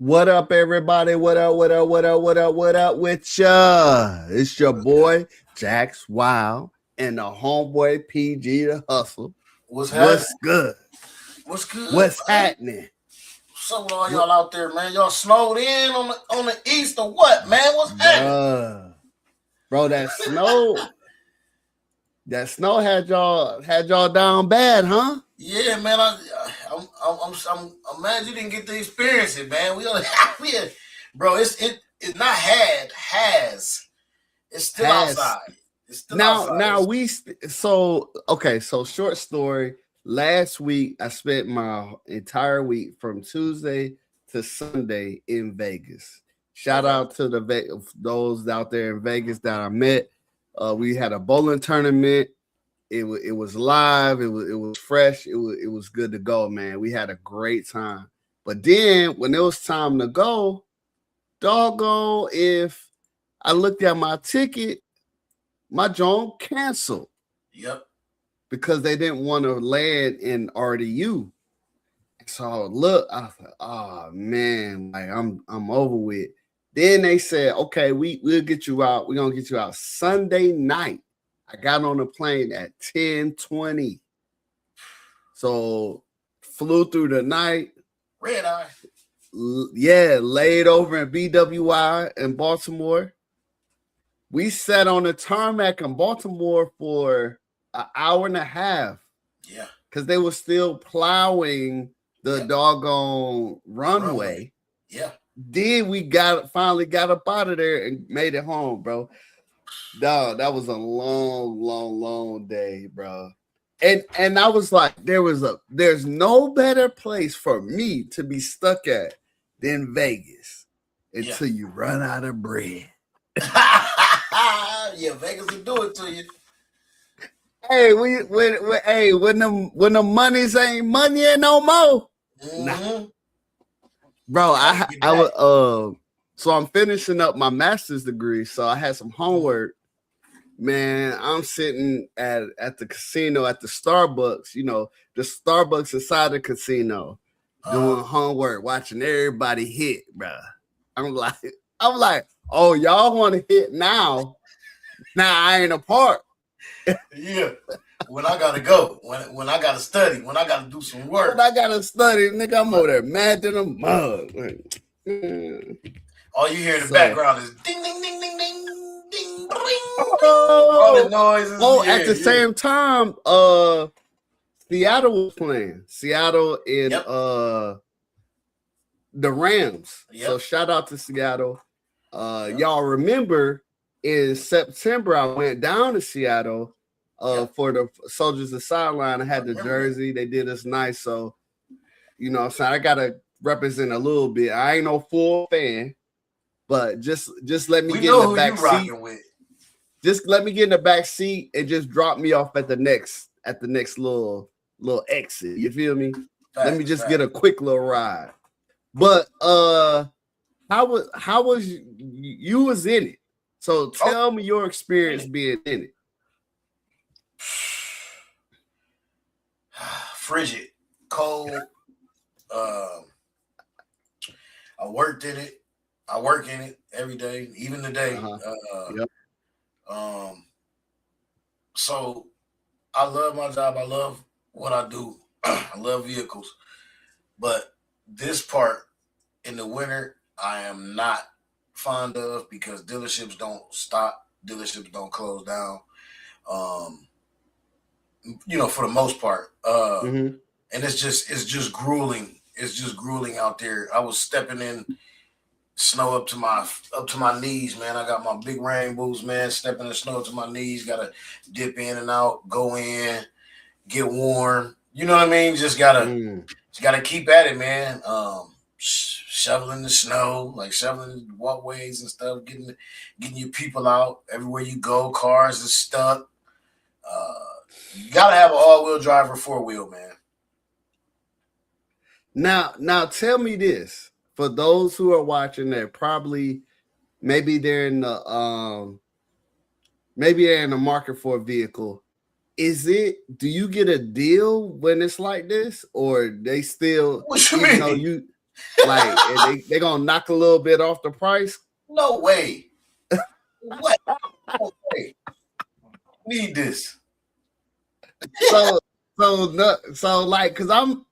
What up, everybody? What up? What up? What up? What up? What up with ya? It's your boy Jax Wild and the homeboy PG the Hustle. What's happening? What's good? What's good? What's man? happening? What's up with all y'all out there, man? Y'all snowed in on the east or what, man? What's happening? Bro, that snow had y'all down bad, huh? Yeah, man. I'm mad you didn't get to experience it, man. Bro. It's not has. It's still outside. It's still outside. So short story. Last week I spent my entire week from Tuesday to Sunday in Vegas. Shout out to those out there in Vegas that I met. We had a bowling tournament. It was live. It was fresh. It was good to go, man. We had a great time. But then when it was time to go, doggone, if I looked at my ticket, my joint canceled. Yep. Because they didn't want to land in RDU. So look, I was like, oh man, like I'm over with. Then they said, okay, we'll get you out. We're gonna get you out Sunday night. I got on the plane at 10:20. So flew through the night. Red eye. Yeah, laid over in BWI in Baltimore. We sat on the tarmac in Baltimore for an hour and a half. Yeah. Because they were still plowing the doggone runway. Yeah. Then we finally got up out of there and made it home, bro. Dog, that was a long day, bro. And I was like, there's no better place for me to be stuck at than Vegas until you run out of bread. Yeah, Vegas will do it to you. Hey, when the monies ain't money no more. Mm-hmm. Nah. Bro, I was so I'm finishing up my master's degree, so I had some homework. Man, I'm sitting at the casino at the Starbucks, the Starbucks inside the casino, doing homework, watching everybody hit, bro. I'm like, oh, y'all want to hit now? Now I ain't a part. Yeah. When I gotta go, when I gotta study, when I gotta do some work. When I gotta study, nigga, I'm over there mad to the mug. All you hear in the background is ding, ding, ding, ding, ding, ding, ding. All the noises. At the same time, Seattle was playing. Seattle in the Rams. Yep. So shout out to Seattle. Y'all remember in September I went down to Seattle for the Soldiers of Sideline. I had the jersey. They did us nice. So, so I gotta represent a little bit. I ain't no full fan, but just let me get in the back seat. Just let me get in the back seat and just drop me off at the next little exit. You feel me? Let me just get a quick little ride. But how was you was in it? So tell me your experience being in it. Frigid, cold. I worked in it. I work in it every day, even today. So I love my job. I love what I do. I love vehicles. But this part in the winter, I am not fond of because dealerships don't stop. Dealerships don't close down. For the most part. And it's just grueling. It's just grueling out there. I was stepping in snow up to my knees, man. I got my big rain boots, man, stepping in snow up to my knees, gotta dip in and out, go in, get warm. You know what I mean? Just gotta keep at it, man. Shoveling the snow, like shoveling walkways and stuff, getting your people out everywhere you go. Cars are stuck. You gotta have an all-wheel drive or four-wheel, man. Now tell me this. For those who are watching that maybe they're in the market for a vehicle. Do you get a deal when it's like this, or they still what you mean? Like they gonna knock a little bit off the price? No way. What? No way. Need this. So like, cause I'm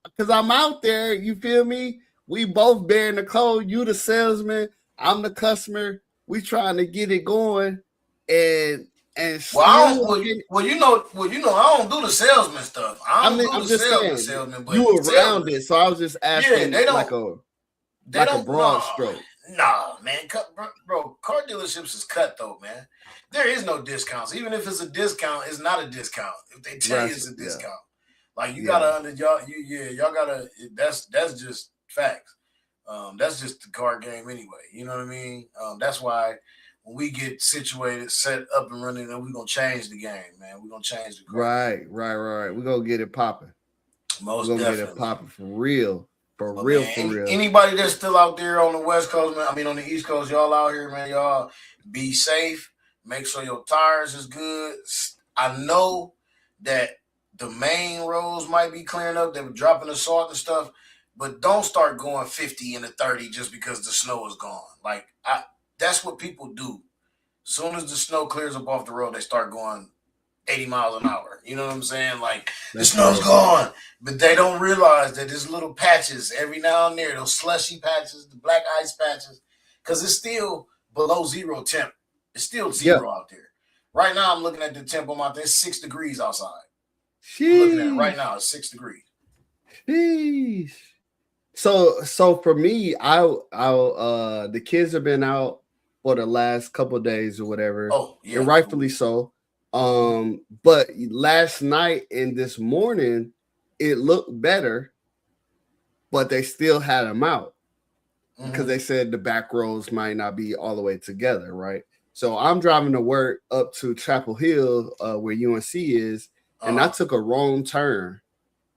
out there. You feel me? We both bearing the code. You the salesman. I'm the customer. We trying to get it going, and well, you know, I don't do the salesman stuff. I don't do the salesman. But you around it, so I was just asking. Yeah, they don't. Like a broad stroke. Nah, man, bro. Car dealerships is cutthroat, man. There is no discounts. Even if it's a discount, it's not a discount. If they tell you it's a discount, like you gotta y'all gotta. That's just facts. That's just the car game anyway. You know what I mean? That's why when we get situated, set up and running, then we're gonna change the game, man. We're gonna change the car. Right. We're gonna get it popping. Most definitely. Get it popping for real. For real. Anybody that's still out there on the West Coast, man, I mean on the East Coast, y'all out here, man, y'all be safe. Make sure your tires is good. I know that the main roads might be clearing up. They were dropping the salt and stuff, but don't start going 50 into 30 just because the snow is gone. Like that's what people do. As soon as the snow clears up off the road, they start going 80 miles an hour. You know what I'm saying? Like the snow's gone, but they don't realize that there's little patches every now and there, those slushy patches, the black ice patches, because it's still below zero temp. It's still zero out there. Right now, I'm looking at the temp on my thing. It's 6 degrees outside. I'm looking at it right now. It's 6 degrees. Sheesh. So for me, the kids have been out for the last couple of days or whatever. Oh, yeah. And rightfully so. But last night and this morning, it looked better, but they still had them out because they said the back roads might not be all the way together, right? So I'm driving to work up to Chapel Hill, where UNC is, and I took a wrong turn.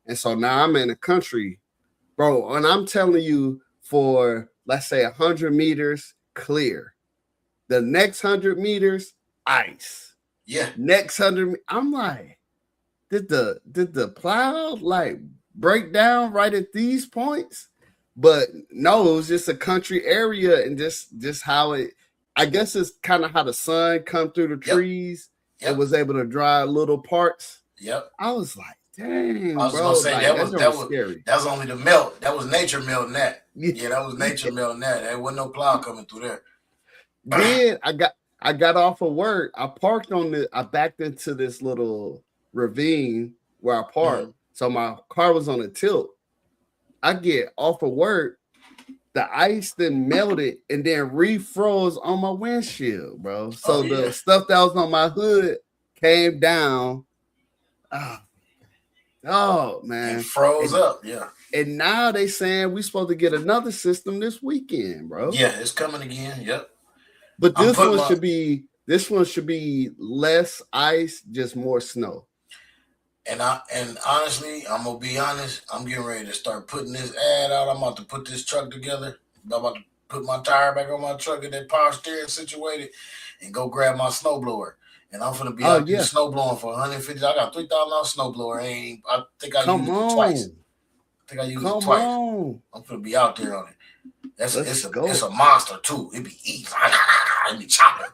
And so now I'm in the country, bro. And I'm telling you, for let's say 100 meters, clear. The next 100 meters, ice. Yeah. Next 100, I'm like, did the plow like break down right at these points? But no, it was just a country area, and just how it. I guess it's kind of how the sun come through the trees and was able to dry little parts. Yep. I was like, dang, I was bro. gonna say like, that was scary. That was only the melt. That was nature melting that. Yeah, that was nature melting that. There wasn't no plow coming through there. Then I got off of work. I backed into this little ravine where I parked. So my car was on a tilt. I get off of work. The ice then melted and then refroze on my windshield, bro. So the stuff that was on my hood came down. Oh man. It froze up, yeah. And now they saying we supposed to get another system this weekend, bro. Yeah, it's coming again. Yep. But this one should be less ice, just more snow. And honestly, I'm gonna be honest. I'm getting ready to start putting this ad out. I'm about to put this truck together. I'm about to put my tire back on my truck, get that power steering situated, and go grab my snowblower. And I'm gonna be out there snowblowing for $150. I got $3,000 snowblower. I think I used it twice. I'm gonna be out there on it. It's a monster too. It be eating. It be chopping.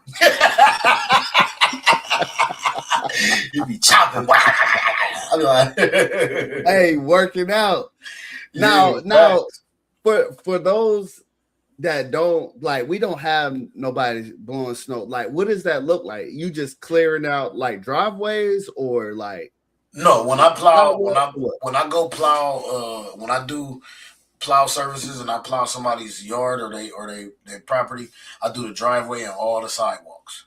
It be chopping. Hey, working out. Now, for those that don't like, we don't have nobody blowing snow. Like, what does that look like? You just clearing out like driveways or like? No, when I plow, when I go plow, when I do plow services and I plow somebody's yard or their property, I do the driveway and all the sidewalks.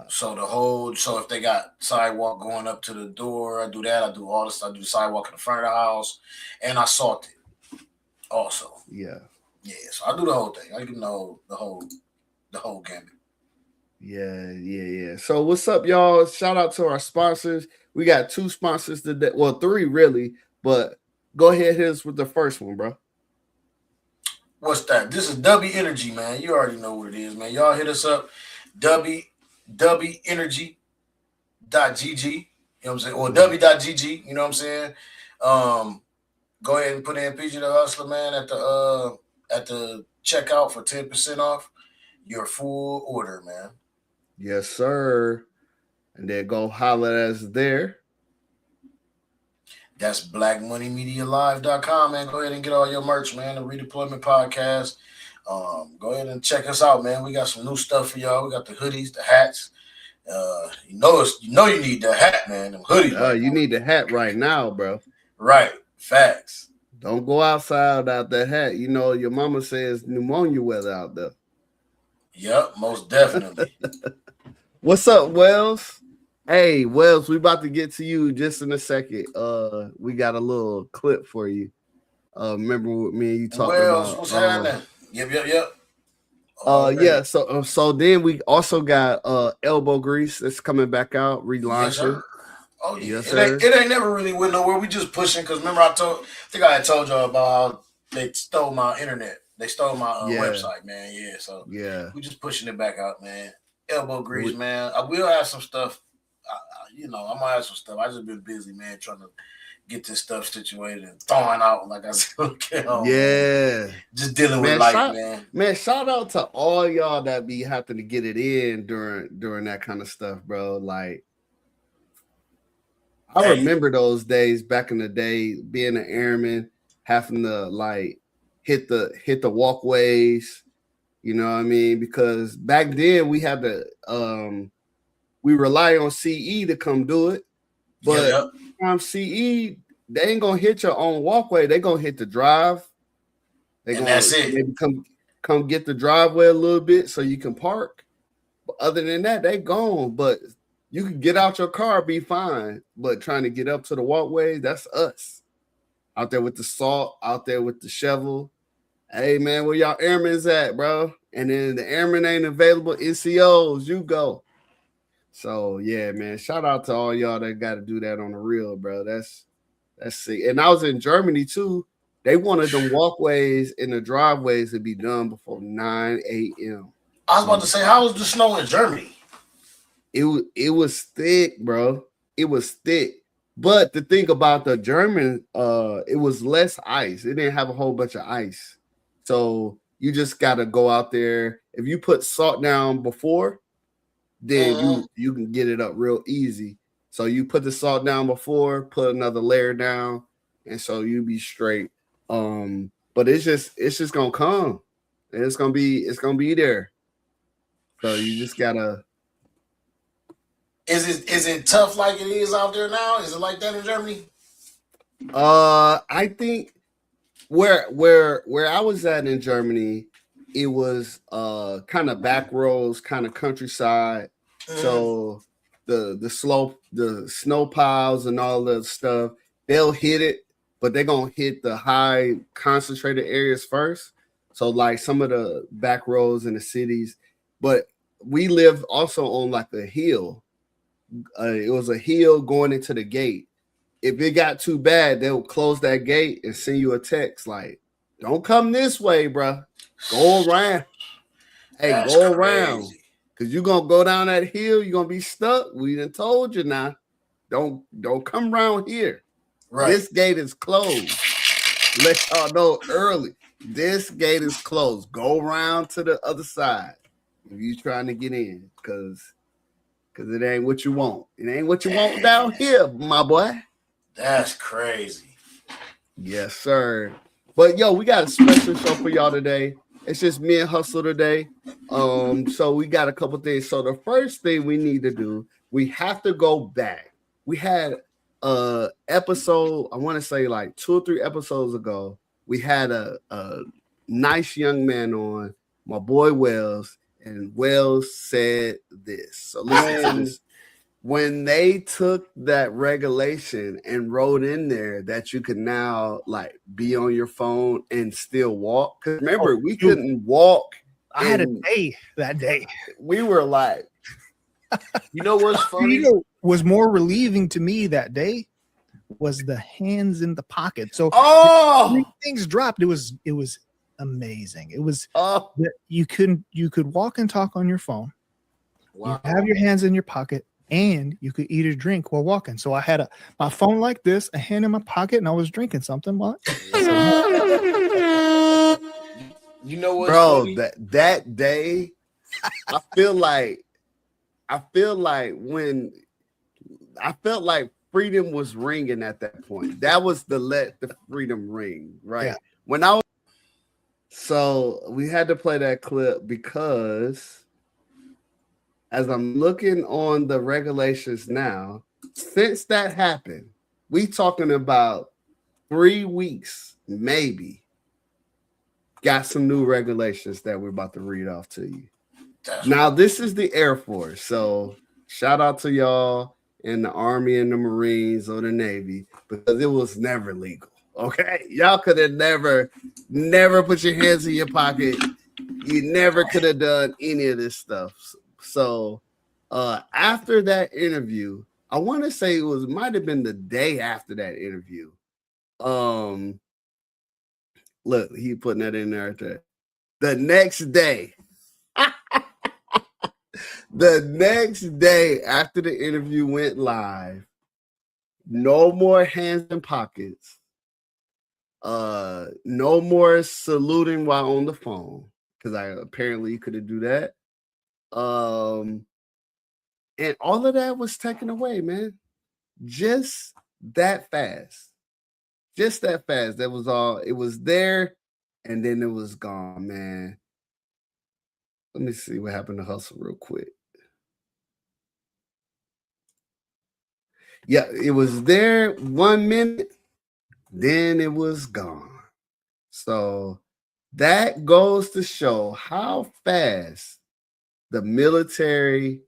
So if they got sidewalk going up to the door, I do that. I do all this. I do the sidewalk in the front of the house, and I salt it also. Yeah. So I do the whole thing. I give them the whole gambit. Yeah. So what's up, y'all? Shout out to our sponsors. We got 2 sponsors today. Well, 3 really, but go ahead, hit us with the first one, bro. What's that? This is W Energy, man. You already know what it is, man. Y'all hit us up. WEnergy.gg, you know what I'm saying, or w.gg, you know what I'm saying. Go ahead and put in PG the Hustler, man, at the checkout for 10% off your full order, man. Yes, sir. And then go holler at us there. That's blackmoneymedialive.com, man. Go ahead and get all your merch, man. The Redeployment Podcast. Go ahead and check us out, man. We got some new stuff for y'all. We got the hoodies, the hats. You know you need the hat, man. Them hoodies. You need the hat right now, bro. Right. Facts. Don't go outside without that hat. You know, your mama says pneumonia weather out there. Yep, most definitely. What's up, Wells? Hey, Wells, we about to get to you just in a second. We got a little clip for you. Remember what me and you talked about? What's happening? Yep. Yeah. So then we also got elbow grease that's coming back out, relaunching. Oh yeah, yes, it ain't never really went nowhere. We just pushing because remember I think I had told y'all about how they stole my internet. They stole my website, man. Yeah, so we just pushing it back out, man. Elbow grease, man. I will have some stuff. I'm gonna have some stuff. I just been busy, man, trying to get this stuff situated and throwing out, like I said. Yeah, just dealing with life, man. Man, shout out to all y'all that be having to get it in during that kind of stuff, bro. Like, I remember those days back in the day, being an airman, having to like hit the walkways. You know what I mean? Because back then we had to we rely on CE to come do it, but from CE they ain't gonna hit your own walkway. They gonna hit the drive. That's it. Maybe come get the driveway a little bit so you can park. But other than that, they gone. But you can get out your car, be fine. But trying to get up to the walkway, that's us. Out there with the salt, out there with the shovel. Hey man, where y'all airmen's at, bro? And then the airmen ain't available. NCOs, you go. So yeah, man. Shout out to all y'all that got to do that on the real, bro. That's sick. And I was in Germany too. They wanted them walkways and the driveways to be done before 9 a.m. I was about to say, how was the snow in Germany? It was thick, bro. It was thick. But the thing about the German, it was less ice. It didn't have a whole bunch of ice. So you just got to go out there. If you put salt down before, then you can get it up real easy. So you put the salt down before, put another layer down, and so you be straight. But it's just gonna come. And it's gonna be there. So you just gotta. Is it tough like it is out there now? Is it like that in Germany? I think where I was at in Germany, it was kind of back roads, kind of countryside. So the slope, the snow piles and all that stuff, they'll hit it, but they're gonna hit the high concentrated areas first. So like some of the back roads in the cities, but we live also on like a hill. It was a hill going into the gate. If it got too bad, they'll close that gate and send you a text like, "Don't come this way, bro. Go around. Hey, That's go crazy. around, because you're gonna go down that hill. You're gonna be stuck. We done told you now. Don't come around here. Right. This gate is closed. Let y'all know early. This gate is closed. Go around to the other side if you trying to get in, because it ain't what you want. It ain't what you want down here, my boy." That's crazy. Yes, sir. But yo, we got a special show for y'all today. It's just me and Hustle today. So we got a couple things. So the first thing we need to do, we have to go back. We had a episode, I want to say like 2 or 3 episodes ago. We had a nice young man on, my boy Wells, and Wells said this. So listen to this. When they took that regulation and wrote in there that you could now like be on your phone and still walk, because remember we couldn't walk. I had a day that day. We were like, you know what's funny? You know, was more relieving to me that day was the hands in the pocket. So things dropped. It was amazing. It was you could walk and talk on your phone. Wow. You have your hands in your pocket. and you could eat or drink while walking. So I had my phone like this, a hand in my pocket, and I was drinking something. What? You know what, bro? That day, I felt like freedom was ringing at that point. That was let the freedom ring, right? Yeah. So we had to play that clip because as I'm looking on the regulations now, since that happened, we talking about 3 weeks, maybe, got some new regulations that we're about to read off to you. Now, this is the Air Force. So shout out to y'all in the Army and the Marines or the Navy, because it was never legal. Okay. Y'all could have never put your hands in your pocket. You never could have done any of this stuff. So after that interview, I want to say might have been the day after that interview. Look, he putting that in there right there. The next day. The next day after the interview went live, no more hands in pockets. No more saluting while on the phone, because apparently you couldn't do that. And all of that was taken away, man. Just that fast. Just that fast. That was all. It was there, and then it was gone, man. Let me see what happened to Hustle real quick. Yeah, it was there 1 minute, then it was gone. So that goes to show how fast the military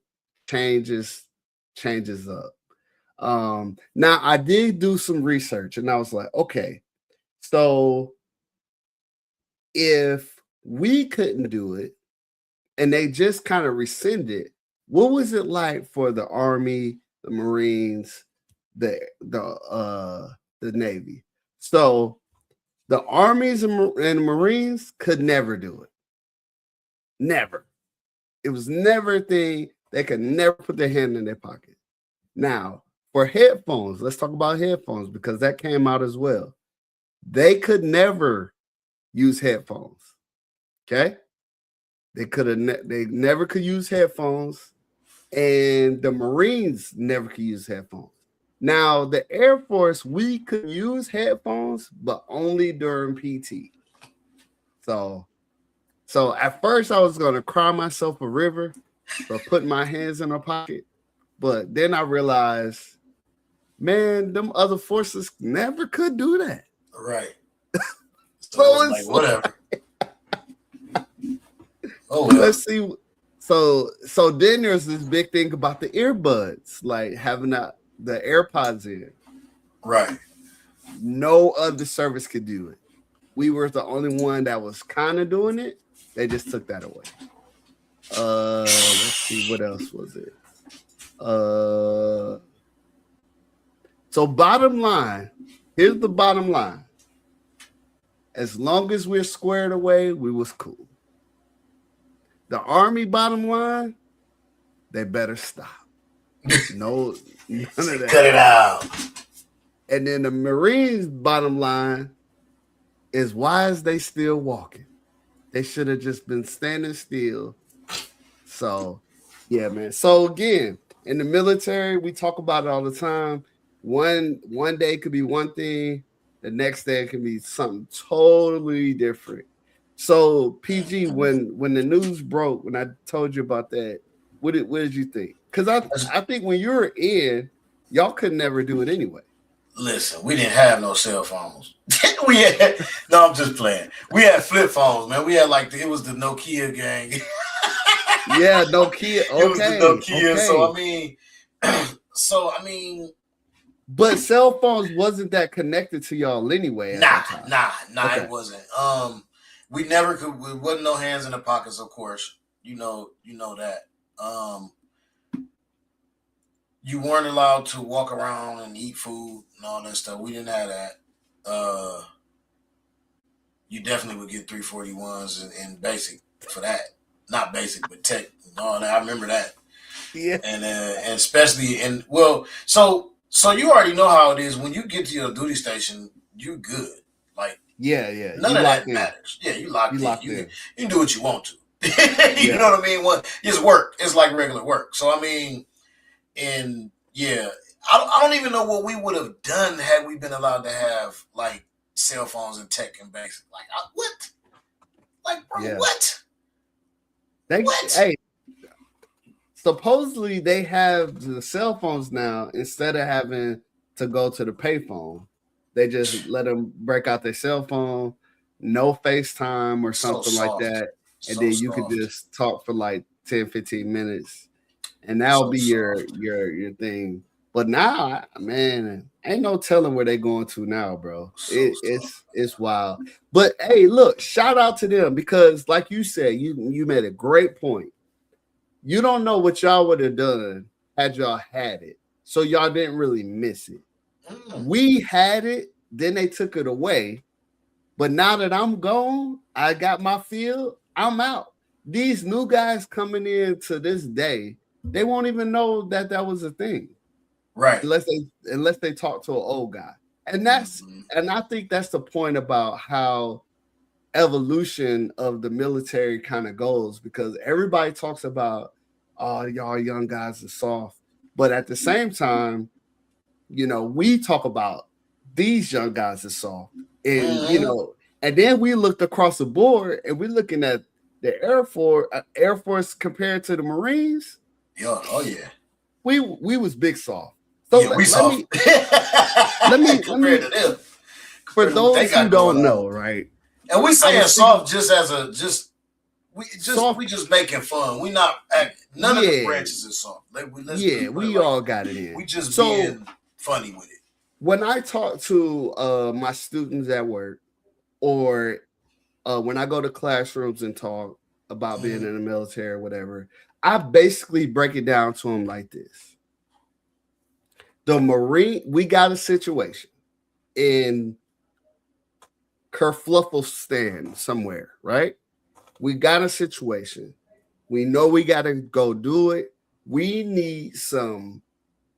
changes up. Now I did do some research, and I was like, okay, so if we couldn't do it and they just kind of rescinded, what was it like for the Army, the Marines, the Navy? So the Armies and Marines could never do it. Never. It was never a thing. They could never put their hand in their pocket. Now, for headphones, let's talk about headphones, because that came out as well. They could never use headphones. Okay? They never could use headphones, and the Marines never could use headphones. Now, the Air Force, we could use headphones, but only during PT. So at first I was going to cry myself a river for putting my hands in a pocket. But then I realized, man, them other forces never could do that. Right. So it's like, whatever. Oh, well. Let's see. So then there's this big thing about the earbuds, like having the AirPods in. Right. No other service could do it. We were the only one that was kind of doing it. They just took that away. Let's see, what else was it? So bottom line, here's the bottom line. As long as we're squared away, we was cool. The Army bottom line, they better stop. No, none of that. Cut it out. And then the Marines bottom line is, why is they still walking? They should have just been standing still. So, yeah, man. So again, in the military, we talk about it all the time. One day could be one thing, the next day it can be something totally different. So, PG, when the news broke, when I told you about that, what did you think? Because I think when you were in, y'all could never do it anyway. Listen, we didn't have no cell phones. No, I'm just playing. We had flip phones, man. We had it was the Nokia gang. Yeah, Nokia. Okay, it was the Nokia. Okay. So I mean, but cell phones wasn't that connected to y'all anyway. Nah, okay. It wasn't. We never could. There wasn't no hands in the pockets, of course. You know that. You weren't allowed to walk around and eat food and all that stuff. We didn't have that. You definitely would get 341s and basic for that. Not basic, but tech and all that. I remember that. Yeah. And especially so you already know how it is when you get to your duty station, you're good. Like yeah. None of that matters. Yeah, you locked in. You can do what you want to. You know what I mean? It's work. It's like regular work. So I mean, and yeah, I don't even know what we would have done had we been allowed to have like cell phones and tech and basic. Like what? Like bro, what? Hey, supposedly they have the cell phones now. Instead of having to go to the payphone, they just let them break out their cell phone, no FaceTime or something like that, and then you could just talk for like 10-15 minutes, and that'll be your thing. But now, man, ain't no telling where they going to now, bro. It's wild. But hey, look, shout out to them because, like you said, you made a great point. You don't know what y'all would have done had y'all had it, so y'all didn't really miss it. We had it, then they took it away. But now that I'm gone, I got my field. I'm out. These new guys coming in to this day, they won't even know that was a thing. Right. Unless they talk to an old guy. And I think that's the point about how evolution of the military kind of goes, because everybody talks about, oh, y'all young guys are soft. But at the same time, we talk about these young guys are soft. And, and then we looked across the board and we're looking at the Air Force compared to the Marines. Yeah. Oh, yeah. We was big soft. So yeah, let me to them. For those who don't know, right? And we saying soft we just making fun. We not none of the branches is soft. We all got it in. We just being funny with it. When I talk to my students at work, or when I go to classrooms and talk about being in the military or whatever, I basically break it down to them like this. We got a situation in Kerflufflestan somewhere, right? We got a situation. We know we got to go do it. We need some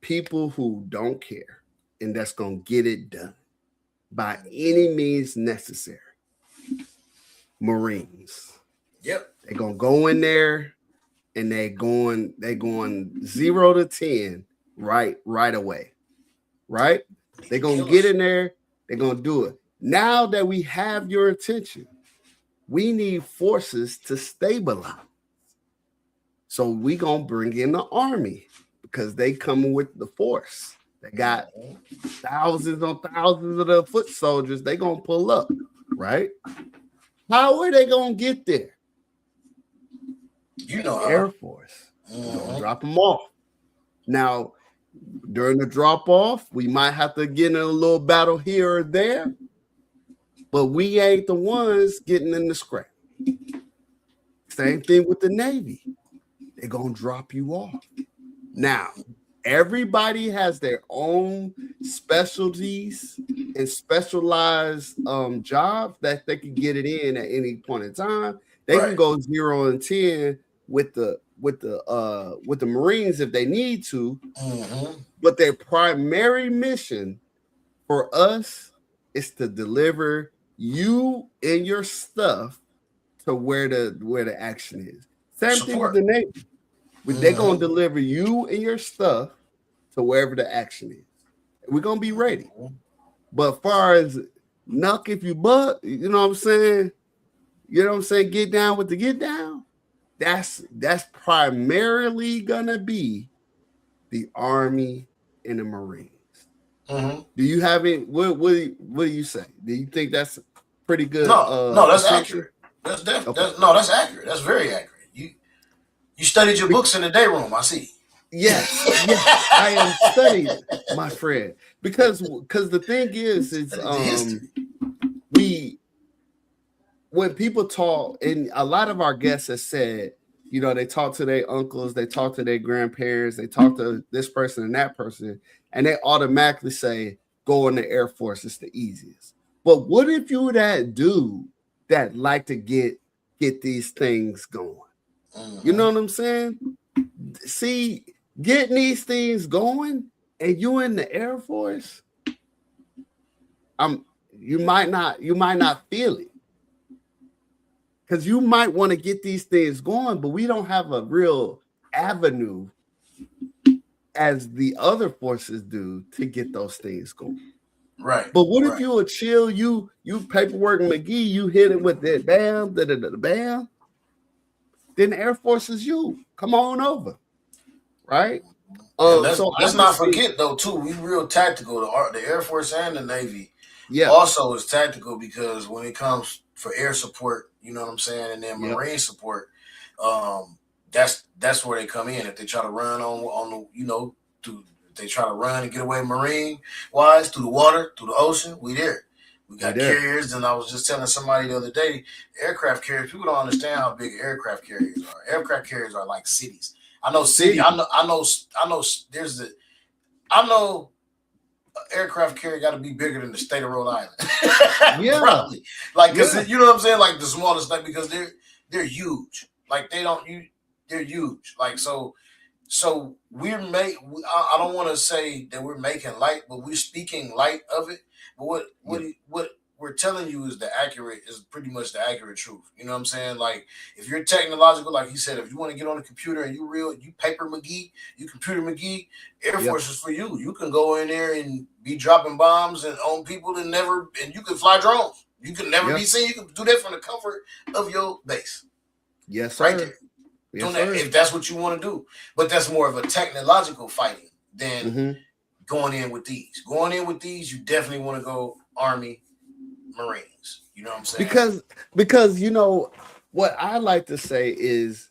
people who don't care and that's going to get it done by any means necessary. Marines. Yep. They're going to go in there and they're going 0 to 10 right away. Right? They're going to get in there. They're going to do it. Now that we have your attention, we need forces to stabilize. So we going to bring in the Army because they coming with the force. They got thousands on thousands of the foot soldiers. They going to pull up, right? How are they going to get there? Air Force. Drop them off. Now, during the drop off, we might have to get in a little battle here or there, but we ain't the ones getting in the scrap. Same thing with the Navy. They're going to drop you off. Now, everybody has their own specialties and specialized jobs that they can get it in at any point in time. They can go 0 and 10 with the Marines if they need to. But their primary mission for us is to deliver you and your stuff to where the action is. Same thing with the Navy. They're going to deliver you and your stuff to wherever the action is. We're going to be ready. But as far as knock if you buck, you know what I'm saying? You know what I'm saying? Get down with the get down. That's primarily going to be the Army and the Marines. Do you have any? What do you say? Do you think that's pretty good? No, that's accurate. That's definitely that's accurate. That's very accurate. You studied your books in the day room, I see. Yes, I am studying, my friend. Because the thing is when people talk, and a lot of our guests have said, they talk to their uncles, they talk to their grandparents, they talk to this person and that person, and they automatically say, go in the Air Force, it's the easiest. But what if you were that dude that like to get these things going? You know what I'm saying? see, getting these things going, and you in the Air Force, you might not feel it. Because you might want to get these things going, but we don't have a real avenue as the other forces do to get those things going. Right. But what if you a chill, you paperwork McGee, you hit it with that bam, bam, then the Air Force is you. Come on over. Right? Let's not forget though, too, we real tactical. The Air Force and the Navy also is tactical, because when it comes for air support, you know what I'm saying, and then Marine support, that's where they come in. If they try to run on the, you know, they try to run and get away Marine wise through the water, through the ocean, we there. We got carriers, and I was just telling somebody the other day, aircraft carriers, people don't understand how big aircraft carriers are. Aircraft carriers are like cities. I know aircraft carrier got to be bigger than the state of Rhode Island. Probably. Like, cause you know what I'm saying? Like the smallest thing, because they're huge. Like they're huge. Like, so I don't want to say that we're making light, but we're speaking light of it. But what we're telling you is pretty much the accurate truth. You know what I'm saying? Like, if you're technological, like he said, if you want to get on a computer and you paper McGee, you computer McGee, Air Force is for you. You can go in there and be dropping bombs and on people and you can fly drones. You can never be seen. You can do that from the comfort of your base. Yes, sir. Right there. Yes, sir. If that's what you want to do. But that's more of a technological fighting than going in with these. Going in with these, you definitely want to go Army, Marines. You know what I'm saying? Because you know what I like to say is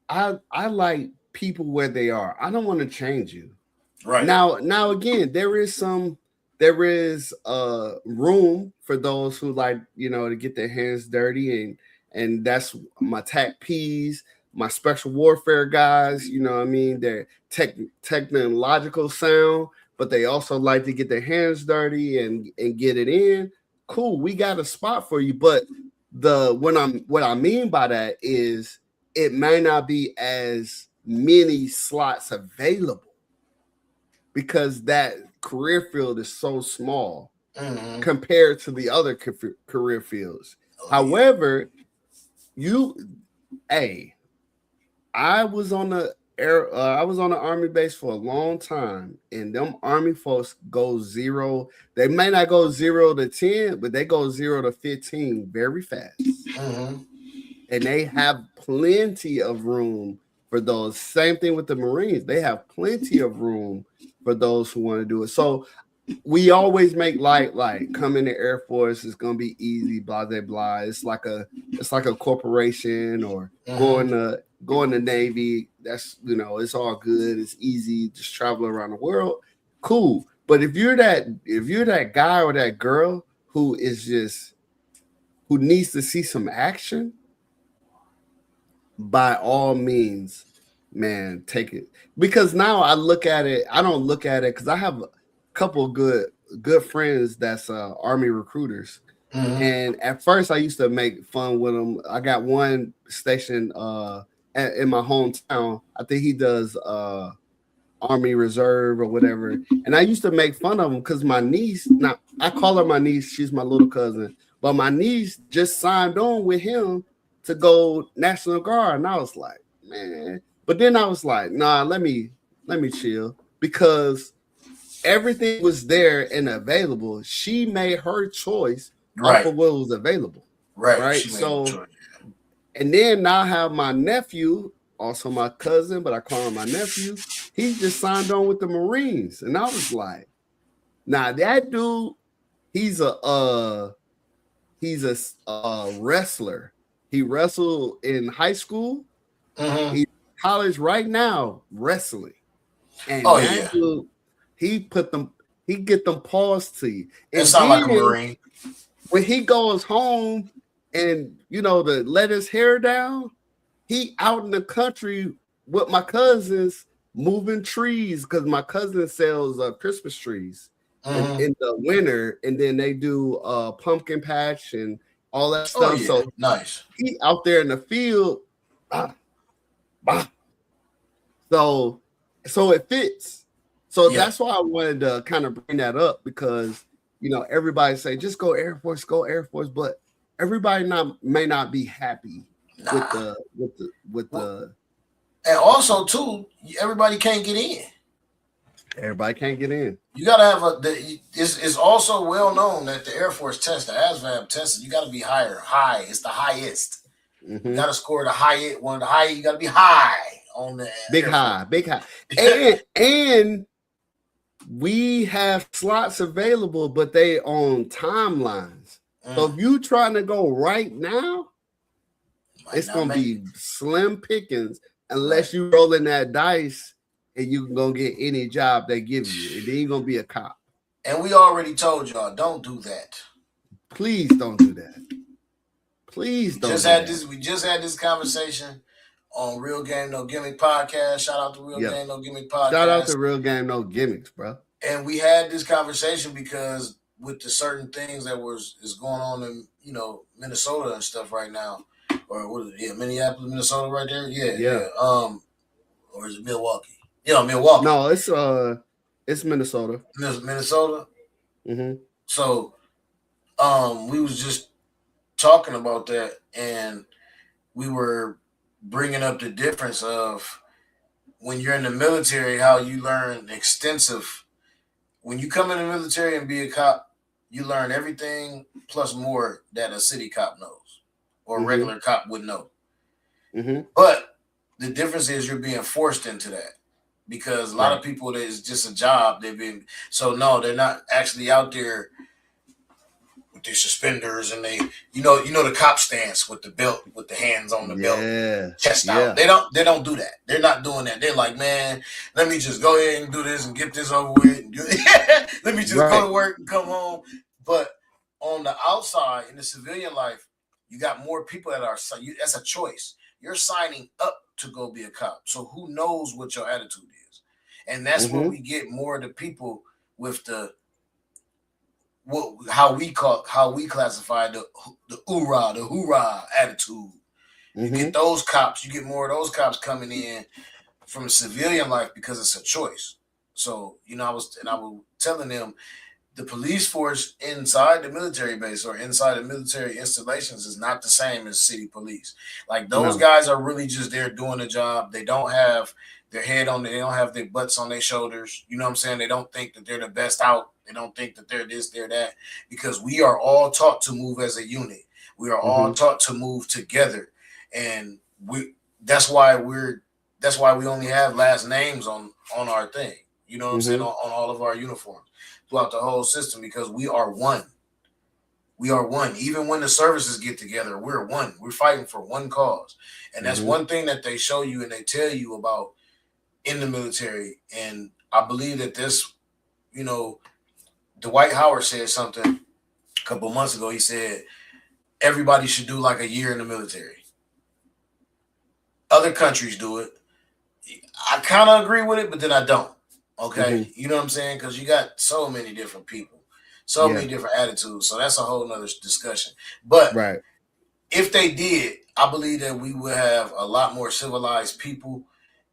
I like people where they are. I don't want to change you. Right. Now again, there is room for those who like, you know, to get their hands dirty, and that's my TAC-Ps, my special warfare guys, you know what I mean? They're technological sound, but they also like to get their hands dirty and get it in. Cool, we got a spot for you. But what I mean by that is it may not be as many slots available because that career field is so small compared to the other career fields. However, I was on the Army base for a long time, and them Army folks go zero. They may not go 0 to 10, but they go 0 to 15 very fast. And they have plenty of room for those. Same thing with the Marines. They have plenty of room for those who want to do it. So we always make like come in the Air Force, it's gonna be easy, blah blah blah. It's like a corporation, or going to Navy. That's, you know, it's all good, it's easy, just travel around the world. Cool. But if you're that guy or that girl who needs to see some action, by all means, man, take it. Because now I don't look at it because I have a couple of good friends that's Army recruiters. And at first I used to make fun with them. I got one stationed in my hometown. I think he does Army Reserve or whatever. And I used to make fun of him because my niece, now I call her my niece, she's my little cousin, but my niece just signed on with him to go National Guard. And I was like, man. But then I was like, nah, let me chill, because everything was there and available. She made her choice off of what was available. Right. So, and then now I have my nephew, also my cousin, but I call him my nephew. He just signed on with the Marines. And I was like, nah, that dude, he's a wrestler. He wrestled in high school. He's in college right now wrestling. And dude, he get them paws to you. It sounds like a Marine. When he goes home and, you know, to let his hair down, he out in the country with my cousins moving trees, because my cousin sells Christmas trees in the winter, and then they do pumpkin patch and all that stuff. So nice. He out there in the field, So it fits. So that's why I wanted to kind of bring that up, because everybody say just go Air Force, but everybody may not be happy with the. And also too, everybody can't get in. Everybody can't get in. You gotta have it's also well known that the Air Force test, the ASVAB test, you gotta be high. It's the highest. Mm-hmm. You gotta score the highest one. The high, you gotta be high on the big high. and we have slots available, but they on timelines. So if you trying to go right now, it's gonna be slim pickings unless you rolling that dice and you can go get any job they give you, and then you're gonna be a cop. And we already told y'all, don't do that. Please don't do that. Please don't. We just had this conversation on Real Game No Gimmick Podcast. Shout out to Real Game No Gimmick Podcast. Shout out to Real Game No Gimmicks, bro. And we had this conversation because with the certain things that is going on in Minnesota and stuff right now, or what is it? Minneapolis, Minnesota, right there. Yeah. Or is it Milwaukee? Yeah, Milwaukee. No, it's Minnesota. Minnesota. Mm-hmm. So, we was just talking about that, and we were bringing up the difference of when you're in the military, how you learn extensive. When you come in the military and be a cop, you learn everything plus more that a city cop knows or a regular cop would know. Mm-hmm. But the difference is you're being forced into that, because a lot of people, that is just a job. They're not actually out there with their suspenders and they, the cop stance with the belt, with the hands on the belt, chest out. They don't do that. They're not doing that. They're like, man, let me just go ahead and do this and get this over with. Let me just go to work and come home. But on the outside, in the civilian life, you got more people that are, that's a choice. You're signing up to go be a cop. So who knows what your attitude is? And that's where we get more of the people with how we classify the hoorah attitude. You get those cops, you get more of those cops coming in from civilian life because it's a choice. So, I was telling them, the police force inside the military base or inside the military installations is not the same as city police. Like, those guys are really just there doing the job. They don't have their head on, they don't have their butts on their shoulders. You know what I'm saying? They don't think that they're the best out. They don't think that they're this, they're that, because we are all taught to move as a unit. We are all taught to move together. And that's why we only have last names on our thing. You know what I'm saying? On all of our uniforms throughout the whole system, because we are one. We are one. Even when the services get together, we're one. We're fighting for one cause. And that's one thing that they show you and they tell you about in the military. And I believe that this, Dwight Howard said something a couple of months ago. He said, everybody should do like a year in the military. Other countries do it. I kind of agree with it, but then I don't. Okay. You know what I'm saying? Because you got so many different people, so many different attitudes. So that's a whole nother discussion. But if they did, I believe that we would have a lot more civilized people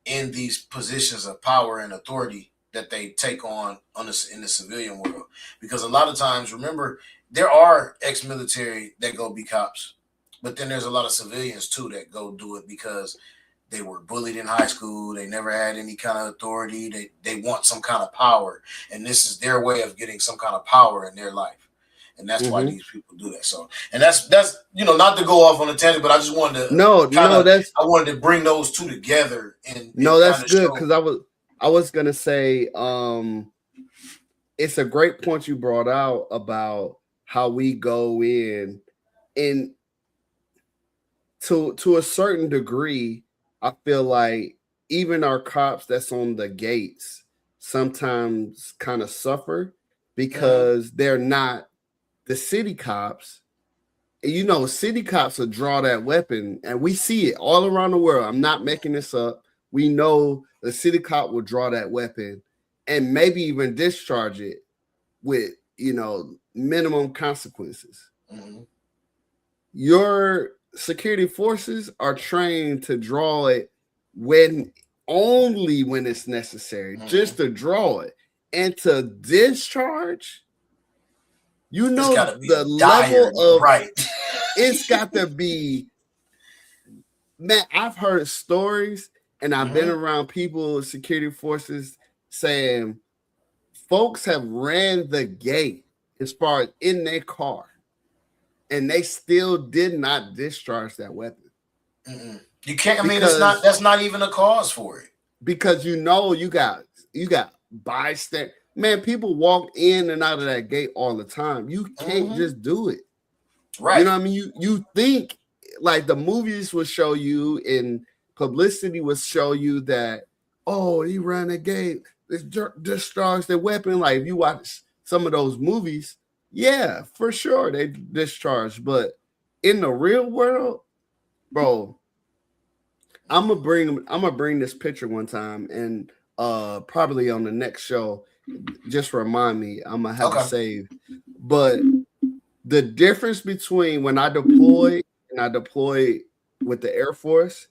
in these positions of power and authority that they take on in the civilian world. Because a lot of times, remember, there are ex-military that go be cops, but then there's a lot of civilians too that go do it because they were bullied in high school. They never had any kind of authority. They want some kind of power, and this is their way of getting some kind of power in their life. And that's why these people do that. So, and that's not to go off on a tangent, but I just wanted to I wanted to bring those two together. And that's good, because I was gonna say it's a great point you brought out about how we go in, and to a certain degree, I feel like even our cops that's on the gates sometimes kind of suffer because they're not the city cops. City cops will draw that weapon, and we see it all around the world. I'm not making this up. We know the city cop will draw that weapon and maybe even discharge it with, minimum consequences. Your security forces are trained to draw it when only when it's necessary, just to draw it. And to discharge, you know, the level of right. It's got to be, man. I've heard stories, and I've been around people, security forces, saying folks have ran the gate as far as in their car, and they still did not discharge that weapon. You can't. I mean, that's not even a cause for it. Because you got bystander. Man, people walk in and out of that gate all the time. You can't just do it. Right. You know what I mean? You think like the movies will show you and publicity will show you that, oh, he ran the gate, discharged the weapon. Like if you watch some of those movies, yeah, for sure they discharge. But in the real world, bro, I'm gonna bring this picture one time, and probably on the next show, just remind me. I'm gonna have to save. But the difference between when I deployed and I deployed with the Air Force,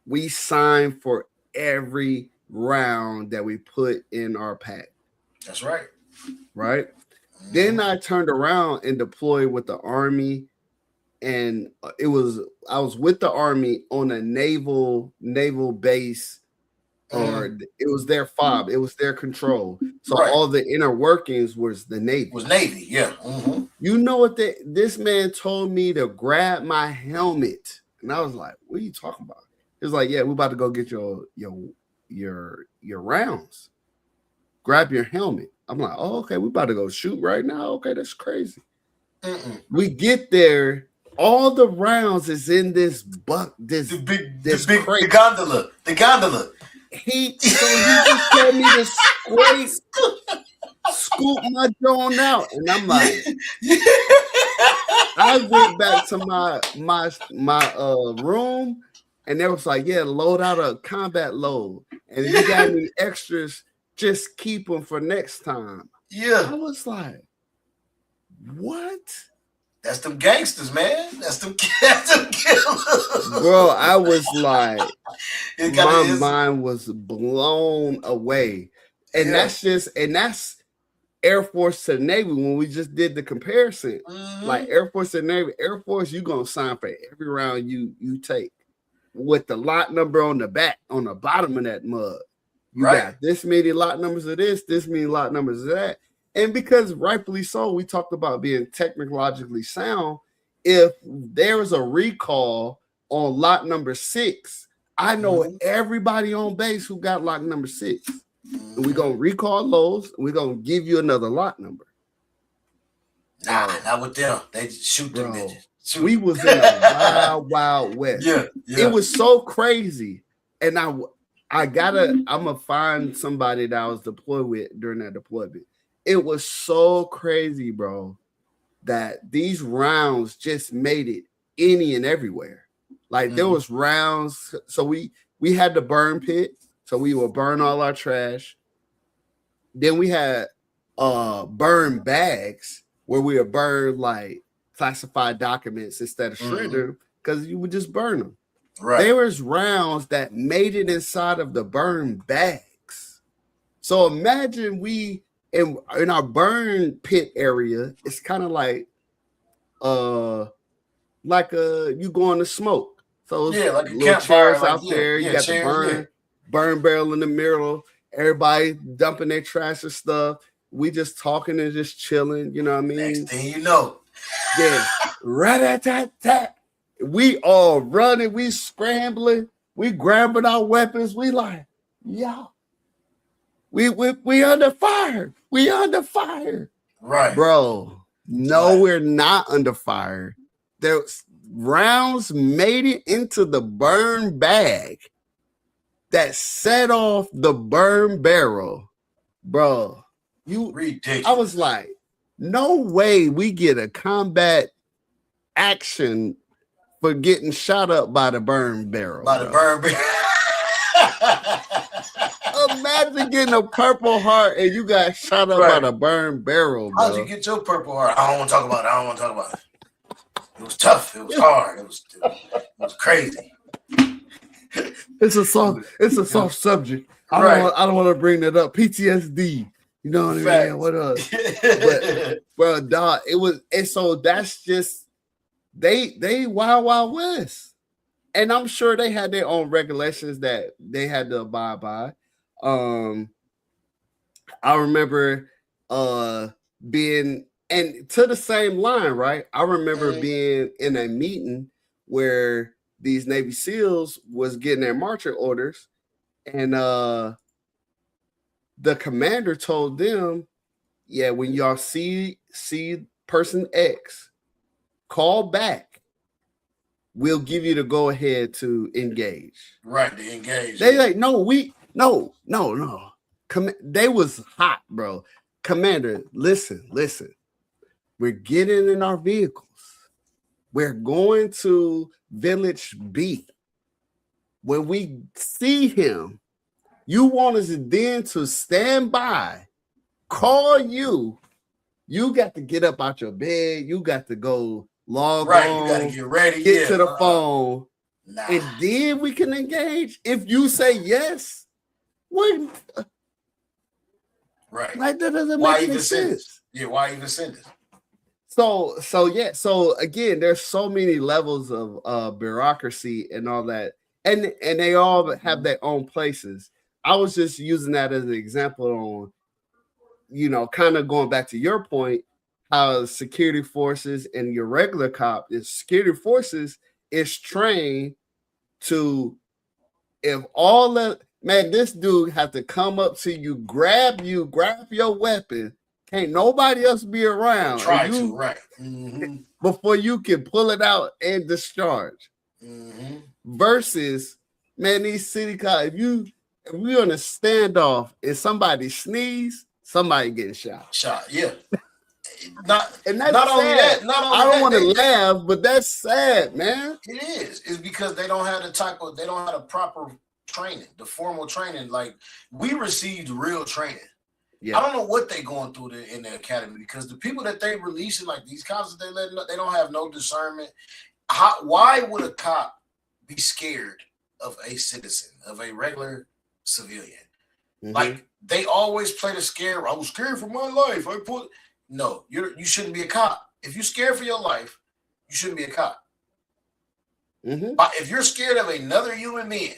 we signed for every round that we put in our pack. That's right. Right. Then I turned around and deployed with the Army. And I was with the Army on a naval base, or it was their FOB, it was their control. So all the inner workings was the Navy. Yeah. You know what this man told me to grab my helmet, and I was like, "What are you talking about?" He was like, "Yeah, we're about to go get your rounds. Grab your helmet." I'm like, "Oh, okay, we're about to go shoot right now. Okay, that's crazy." We get there. All the rounds is in this crate. The gondola. He just told me to scoop my drone out, and I'm like, I went back to my room, and they was like, yeah, load out a combat load, and if you got any extras, just keep them for next time. Yeah, I was like, what? That's them gangsters, man. That's them killers. Bro, I was like, my mind was blown away. And that's Air Force to Navy when we just did the comparison. Like Air Force to Navy, Air Force, you're going to sign for every round you take with the lot number on the back, on the bottom of that mug. You got this many lot numbers of this many lot numbers of that. And because rightfully so, we talked about being technologically sound. If there is a recall on lot number 6, I know everybody on base who got lot number 6. And we're going to recall those. And we're going to give you another lot number. Nah, not with them. They just shoot them bitches. We was in a wild west. Yeah. It was so crazy. And I'm going to find somebody that I was deployed with during that deployment. It was so crazy, bro, that these rounds just made it any and everywhere. Like there was rounds. So we had the burn pit. So we would burn all our trash. Then we had burn bags where we would burn like classified documents instead of shredder because you would just burn them. Right. There was rounds that made it inside of the burn bags. So imagine we in our burn pit area, it's kind of like you going to smoke. So it's like a little chairs like, out there. You got the burn barrel in the middle. Everybody dumping their trash and stuff. We just talking and just chilling. You know what I mean? Next thing you know, yeah, rat-a-tat-tat. We all running. We scrambling. We grabbing our weapons. We like, yo. We under fire. We under fire. Right. Bro, no, we're not under fire. There's rounds made it into the burn bag that set off the burn barrel. Bro, ridiculous. I was like, no way we get a combat action for getting shot up by the burn barrel. By the burn barrel. Imagine getting a Purple Heart and you got shot up by the burn barrel, bro. How'd you get your Purple Heart? I don't want to talk about it. It was tough. It was hard. It was crazy. It's a soft subject. I don't want to bring that up. PTSD. You know what I mean? What else? But bro, dog, so that's just they Wild West. And I'm sure they had their own regulations that they had to abide by. I remember being, and to the same line, right? I remember being in a meeting where these Navy SEALs was getting their marching orders, and the commander told them, yeah, when y'all see person X, call back. We'll give you the go ahead to engage. Right, to engage. They like, no. They was hot, bro. Commander, listen. We're getting in our vehicles. We're going to Village B. When we see him, you want us then to stand by, call you. You got to get up out your bed. You got to go log on. You got to get ready. Get to the phone. And then we can engage. If you say yes, wait. Right. Like that doesn't make any sense. Yeah, why even send it? So again, there's so many levels of bureaucracy and all that, and they all have their own places. I was just using that as an example on, kind of going back to your point, how security forces and your regular cop security forces is trained to, if all that. Man, this dude had to come up to you, grab your weapon. Can't nobody else be around. Before you can pull it out and discharge. Mm-hmm. Versus, man, these city cops, if we're on a standoff and somebody sneeze, somebody getting shot. Yeah. I don't want to laugh, but that's sad, man. It is. It's because they don't have the proper training, the formal training. Like, we received real training. Yeah. I don't know what they're going through in the academy, because the people that they releasing, like these cops that they letting up, they don't have no discernment. Why would a cop be scared of a citizen, of a regular civilian? Mm-hmm. Like, they always play the scare. I was scared for my life. No, you shouldn't be a cop. If you're scared for your life, you shouldn't be a cop. Mm-hmm. But if you're scared of another human being,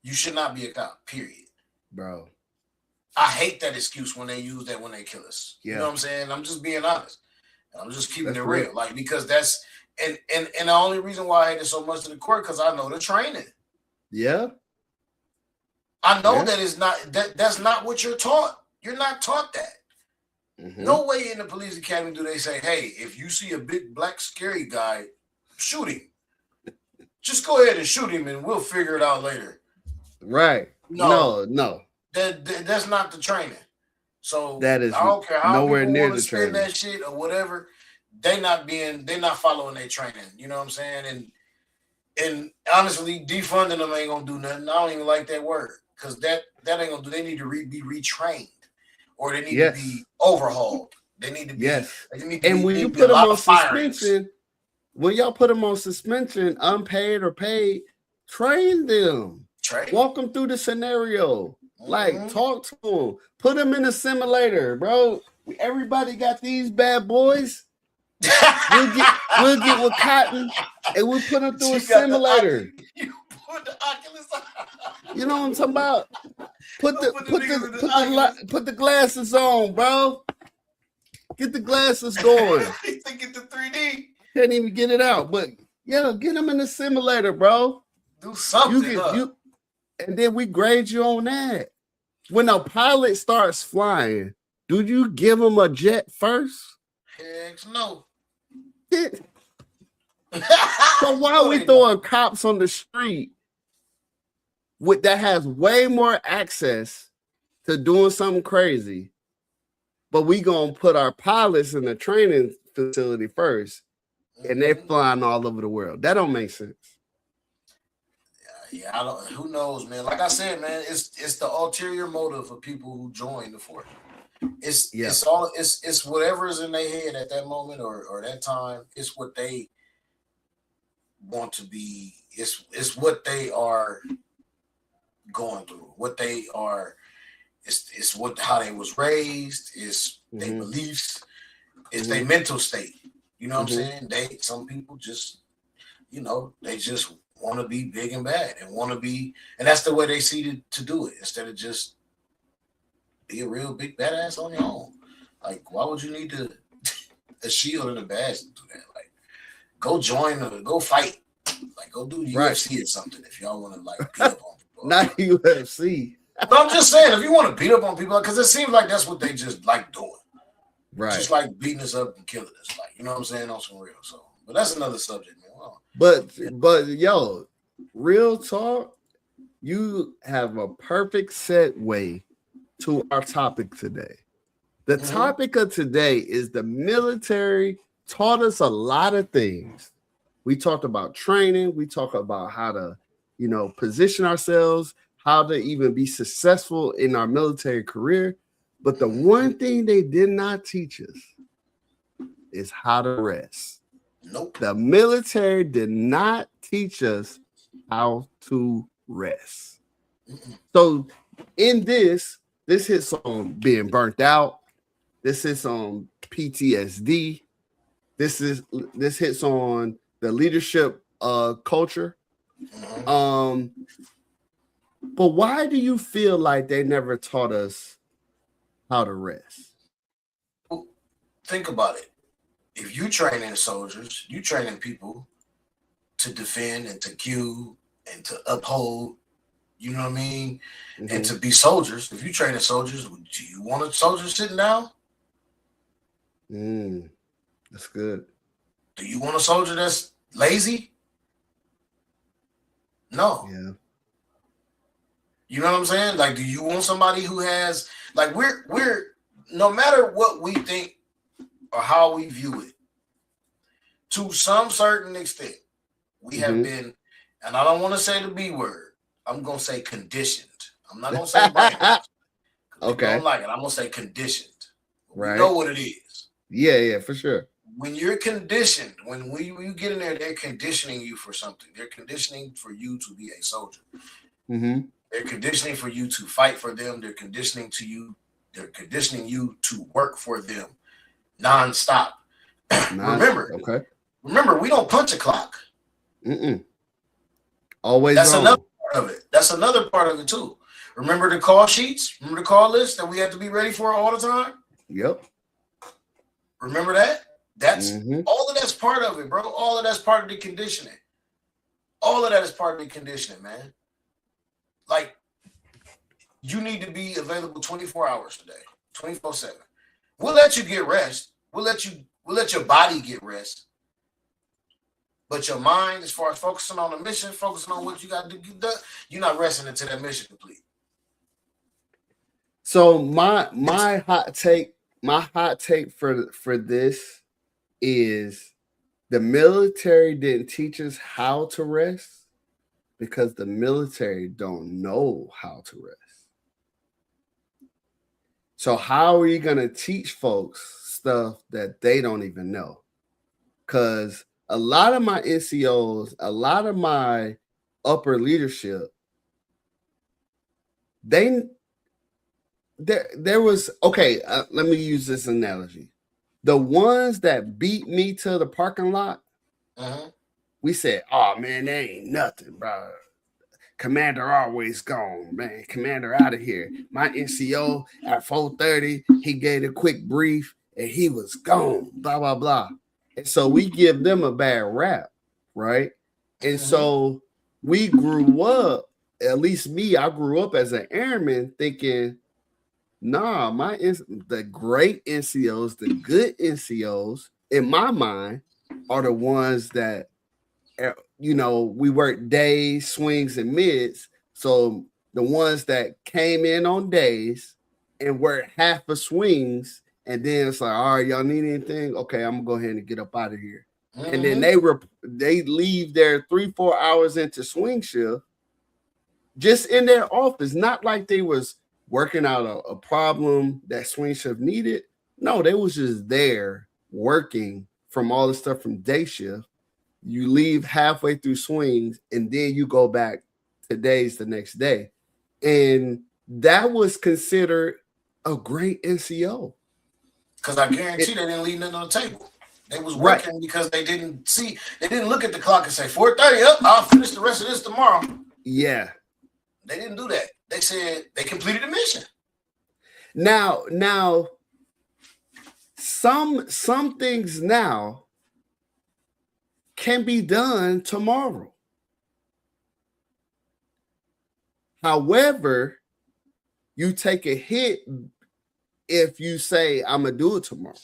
you should not be a cop, period. Bro. I hate that excuse when they use that when they kill us. Yeah. You know what I'm saying? I'm just being honest. I'm just keeping it real. Like, because that's and the only reason why I hate it so much in the court, because I know the training. Yeah. I know that is not that's not what you're taught. You're not taught that. Mm-hmm. No way in the police academy do they say, hey, if you see a big black scary guy, shoot him. Just go ahead and shoot him and we'll figure it out later. Right. No. That's not the training. So that is, I don't care how nowhere people near want to spend that shit or whatever. They're not following their training. You know what I'm saying? And honestly, defunding them ain't gonna do nothing. I don't even like that word, because that ain't gonna do. They need to be retrained, or they need to be overhauled. They need to be. Yes. And when you put them on suspension, when y'all put them on suspension, unpaid or paid, train them. Walk them through the scenario. Mm-hmm. Like, talk to them. Put them in a simulator, bro. Everybody got these bad boys. We'll get with Cotton and we'll put them through a simulator. You put the Oculus on. You know what I'm talking about? Put the glasses on, bro. Get the glasses going. Get the 3D. Can't even get it out, but yeah, get them in the simulator, bro. Do something. And then we grade you on that. When a pilot starts flying, do you give him a jet first? Heck no. So why are we throwing cops on the street that has way more access to doing something crazy, but we gonna put our pilots in the training facility first, and they're flying all over the world? That don't make sense. Yeah, I don't. Who knows, man? Like I said, man, it's the ulterior motive of people who join the force. It's whatever's in their head at that moment or that time. It's what they want to be. It's what they are going through. What they are. It's what how they was raised. It's their beliefs. It's their mental state. You know what I'm saying? Some people just, they just want to be big and bad and want to be, and that's the way they see to do it instead of just be a real big badass on your own. Like, why would you need a shield and a badge to do that? Like, go fight. Like, go do UFC or something if y'all want to like beat up on people. Not UFC. But I'm just saying, if you want to beat up on people, because it seems like that's what they just like doing. Right. Just like beating us up and killing us. Like, you know what I'm saying? On some real. So, but that's another subject, man. Wow. But yo, real talk, you have a perfect segue to our topic today. The topic of today is the military taught us a lot of things. We talked about training. We talked about how to, position ourselves, how to even be successful in our military career. But the one thing they did not teach us is how to rest. Nope. The military did not teach us how to rest. So in this hits on being burnt out. This hits on PTSD. This hits on the leadership culture. But why do you feel like they never taught us how to rest? Well, think about it. If you training soldiers, you training people to defend and to queue and to uphold, you know what I mean? And to be soldiers. If you training soldiers, do you want a soldier sitting down? That's good. Do you want a soldier that's lazy? No. Yeah. You know what I'm saying? Like, do you want somebody who has, like, we're no matter what we think or how we view it, to some certain extent, we have been, and I don't want to say the B word, I'm going to say conditioned. I'm not going to say brainwashed. Okay. I don't like it. I'm going to say conditioned. Right. We know what it is. Yeah, for sure. When you're conditioned, when you get in there, they're conditioning you for something. They're conditioning for you to be a soldier. They're conditioning for you to fight for them. They're conditioning you to work for them nonstop. Remember, we don't punch a clock. Always. That's another part of it. That's another part of it too. Remember the call sheets? Remember the call list that we have to be ready for all the time? Yep. Remember that? That's all of that's part of it, bro. All of that's part of the conditioning. All of that is part of the conditioning, man. Like, you need to be available 24 hours a day, 24/7. We'll let you get rest. We'll let your body get rest. But your mind, as far as focusing on the mission, focusing on what you got to get done, you're not resting until that mission complete. So my hot take for this is the military didn't teach us how to rest because the military don't know how to rest. So how are you going to teach folks stuff that they don't even know? Because a lot of my NCOs, a lot of my upper leadership, there was, let me use this analogy. The ones that beat me to the parking lot, we said, oh, man, that ain't nothing, bro. Commander always gone, man. Commander out of here. My NCO at 4:30, he gave a quick brief, and he was gone, blah, blah, blah. And so we give them a bad rap, right? And so we grew up, at least me, I grew up as an airman thinking, nah, the great NCOs, the good NCOs, in my mind, are the ones that, we work days, swings, and mids. So the ones that came in on days and worked half of swings, and then it's like, all right, y'all need anything? Okay, I'm gonna go ahead and get up out of here. And then they leave their 3-4 hours into swing shift, just in their office, not like they was working out a problem that swing shift needed. No, they was just there working from all the stuff from day shift. you leave halfway through swings, and then you go back to days the next day. And that was considered a great NCO. Because I guarantee they didn't leave nothing on the table. They was working because they didn't look at the clock and say 4:30 up, I'll finish the rest of this tomorrow. Yeah. They didn't do that. They said they completed the mission. Now some things now can be done tomorrow. However, you take a hit if you say I'm gonna do it tomorrow.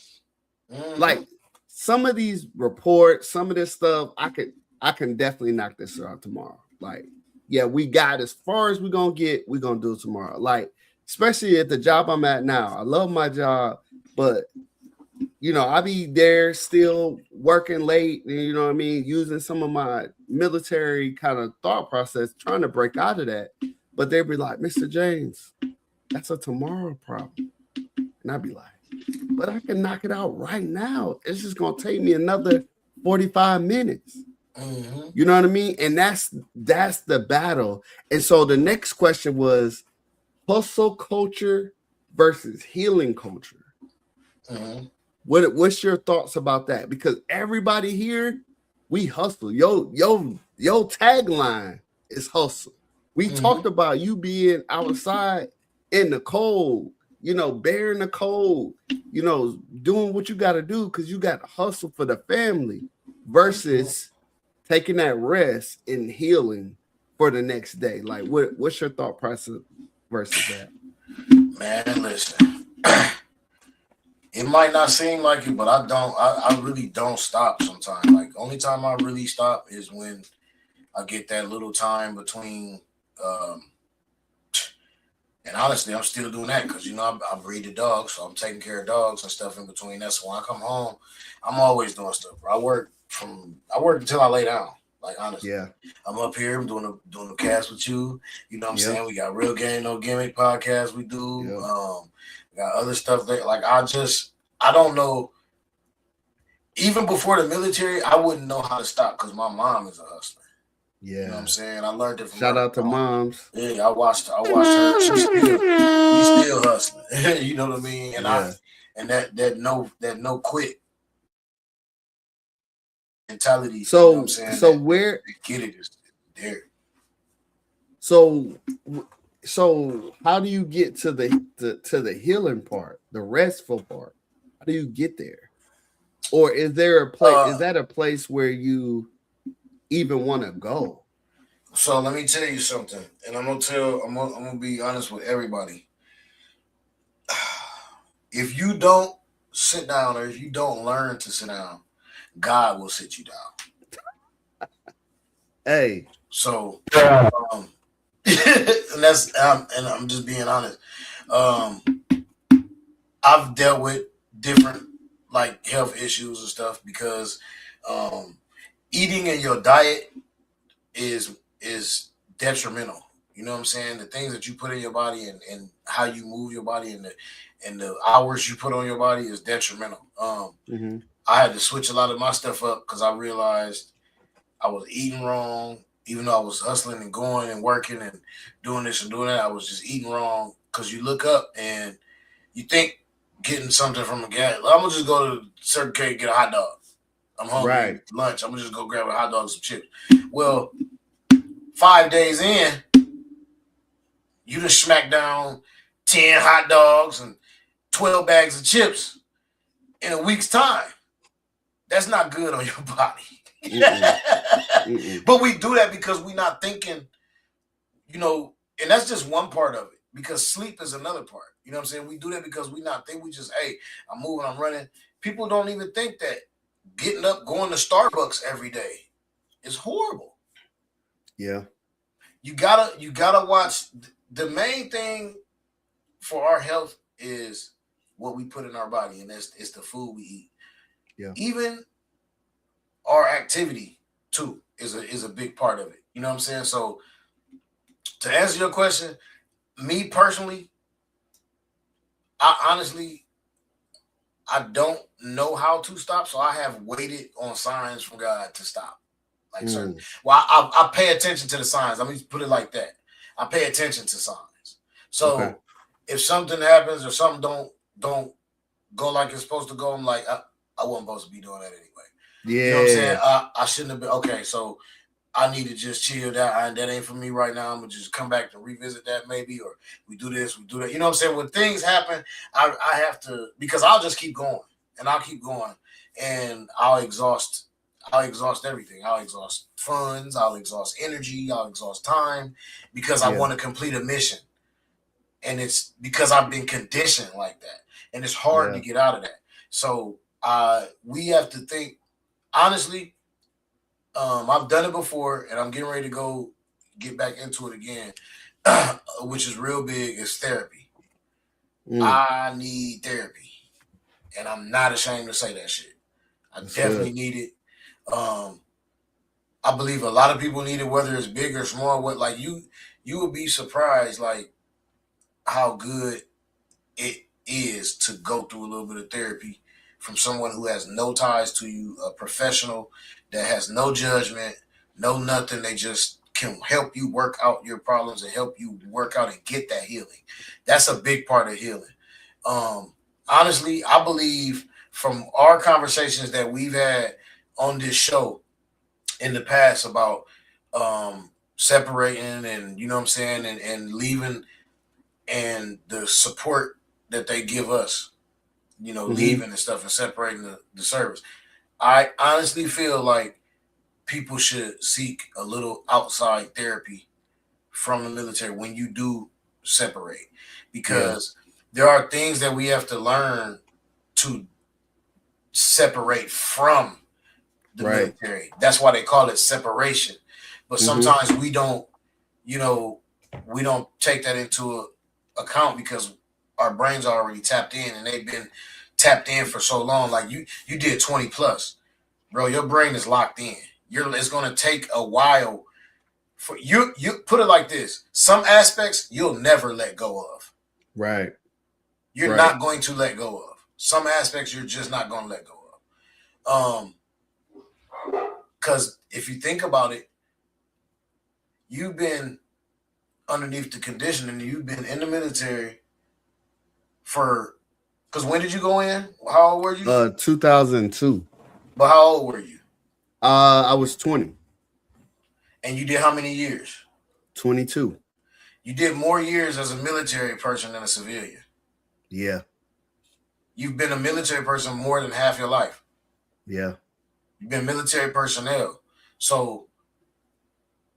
Mm-hmm. Like some of these reports, some of this stuff, I can definitely knock this out tomorrow. Like, yeah, we got as far as we're gonna get, we're gonna do it tomorrow. Like, especially at the job I'm at now. I love my job, but you know, I be there still working late, and you know what I mean, using some of my military kind of thought process, trying to break out of that. But they'd be like, Mr. James, that's a tomorrow problem. And I'd be like, but I can knock it out right now. It's just gonna take me another 45 minutes. Mm-hmm. You know what I mean? And that's the battle. And so the next question was hustle culture versus healing culture. Mm-hmm. What's your thoughts about that? Because everybody here, we hustle. Yo tagline is hustle. We talked about you being outside in the cold, you know, bearing the cold, you know, doing what you got to do because you got to hustle for the family versus taking that rest and healing for the next day. Like, what's your thought process versus that? Man, listen. It might not seem like it, but I really don't stop sometimes. Like, only time I really stop is when I get that little time between, and honestly, I'm still doing that because, you know, I breed the dogs, so I'm taking care of dogs and stuff in between. That's when I come home, I'm always doing stuff. I work until I lay down. Like, honestly, yeah. I'm up here, I'm doing the cast with you. You know what I'm saying? We got Real Game No Gimmick podcast we do. We got other stuff that, like, I don't know. Even before the military, I wouldn't know how to stop because my mom is a hustler. Yeah. You know what I'm saying? I learned it from Shout out to moms. Yeah, I watched her. She's still hustling. You know what I mean? And that no quit mentality. So, you know what I'm saying? So where get it is there. So how do you get to the healing part, the restful part? How do you get there? Or is there a place? Is that a place where you even want to go? So let me tell you something, and I'm gonna be honest with everybody. If you don't sit down, or if you don't learn to sit down, God will sit you down. Hey, so and that's and I'm just being honest. I've dealt with different like health issues and stuff because eating in your diet is detrimental. You know what I'm saying? The things that you put in your body and how you move your body and the hours you put on your body is detrimental. I had to switch a lot of my stuff up because I realized I was eating wrong. Even though I was hustling and going and working and doing this and doing that, I was just eating wrong because you look up and you think getting something from a gas. I'm gonna just go to Circle K and get a hot dog. I'm hungry. Right. Lunch. I'm gonna just go grab a hot dog and some chips. Well, 5 days in, you just smack down 10 hot dogs and 12 bags of chips in a week's time. That's not good on your body. But we do that because we're not thinking, you know, and that's just one part of it. Because sleep is another part. You know what I'm saying? We do that because we not think. We just, hey, I'm moving, I'm running. People don't even think that getting up, going to Starbucks every day is horrible. Yeah. You gotta watch. The main thing for our health is what we put in our body, and it's the food we eat. Yeah. Even our activity too is a big part of it. You know what I'm saying? So to answer your question, me personally, I don't know how to stop, so I have waited on signs from God to stop. Like certain. Well, I pay attention to the signs. Let me put it like that. I pay attention to signs. So if something happens or something don't go like it's supposed to go, I'm like, I wasn't supposed to be doing that anyway. Yeah. You know what I'm saying? I shouldn't have been. Okay, so I need to just chill. That ain't for me right now. I'm gonna just come back and revisit that maybe, or we do this, we do that. You know what I'm saying? When things happen, I have to, because I'll just keep going and I'll keep going and I'll exhaust everything. I'll exhaust funds, I'll exhaust energy, I'll exhaust time because I want to complete a mission. And it's because I've been conditioned like that. And it's hard to get out of that. So we have to think, honestly, I've done it before and I'm getting ready to get back into it again, which is real big, is therapy. I need therapy. And I'm not ashamed to say that shit. I definitely need it. I believe a lot of people need it, whether it's big or small. What, like, you would be surprised, like, how good it is to go through a little bit of therapy from someone who has no ties to you, a professional that has no judgment, no nothing. They just can help you work out your problems and help you work out and get that healing. That's a big part of healing. Honestly, I believe from our conversations that we've had on this show in the past about separating and, you know what I'm saying, and leaving, and the support that they give us, you know, leaving and stuff and separating the service. I honestly feel like people should seek a little outside therapy from the military when you do separate, because there are things that we have to learn to separate from the military. That's why they call it separation. But sometimes we don't, you know, we don't take that into account because our brains are already tapped in and they've been tapped in for so long. Like you did 20 plus, bro. Your brain is locked in. It's going to take a while for you. You put it like this: some aspects you'll never let go of. Right. You're not going to let go of. Some aspects you're just not going to let go of. Because if you think about it, you've been underneath the conditioning. You've been in the military for. Because when did you go in? How old were you? 2002. But how old were you? I was 20. And you did how many years? 22. You did more years as a military person than a civilian. Yeah. You've been a military person more than half your life. Yeah. You've been military personnel. So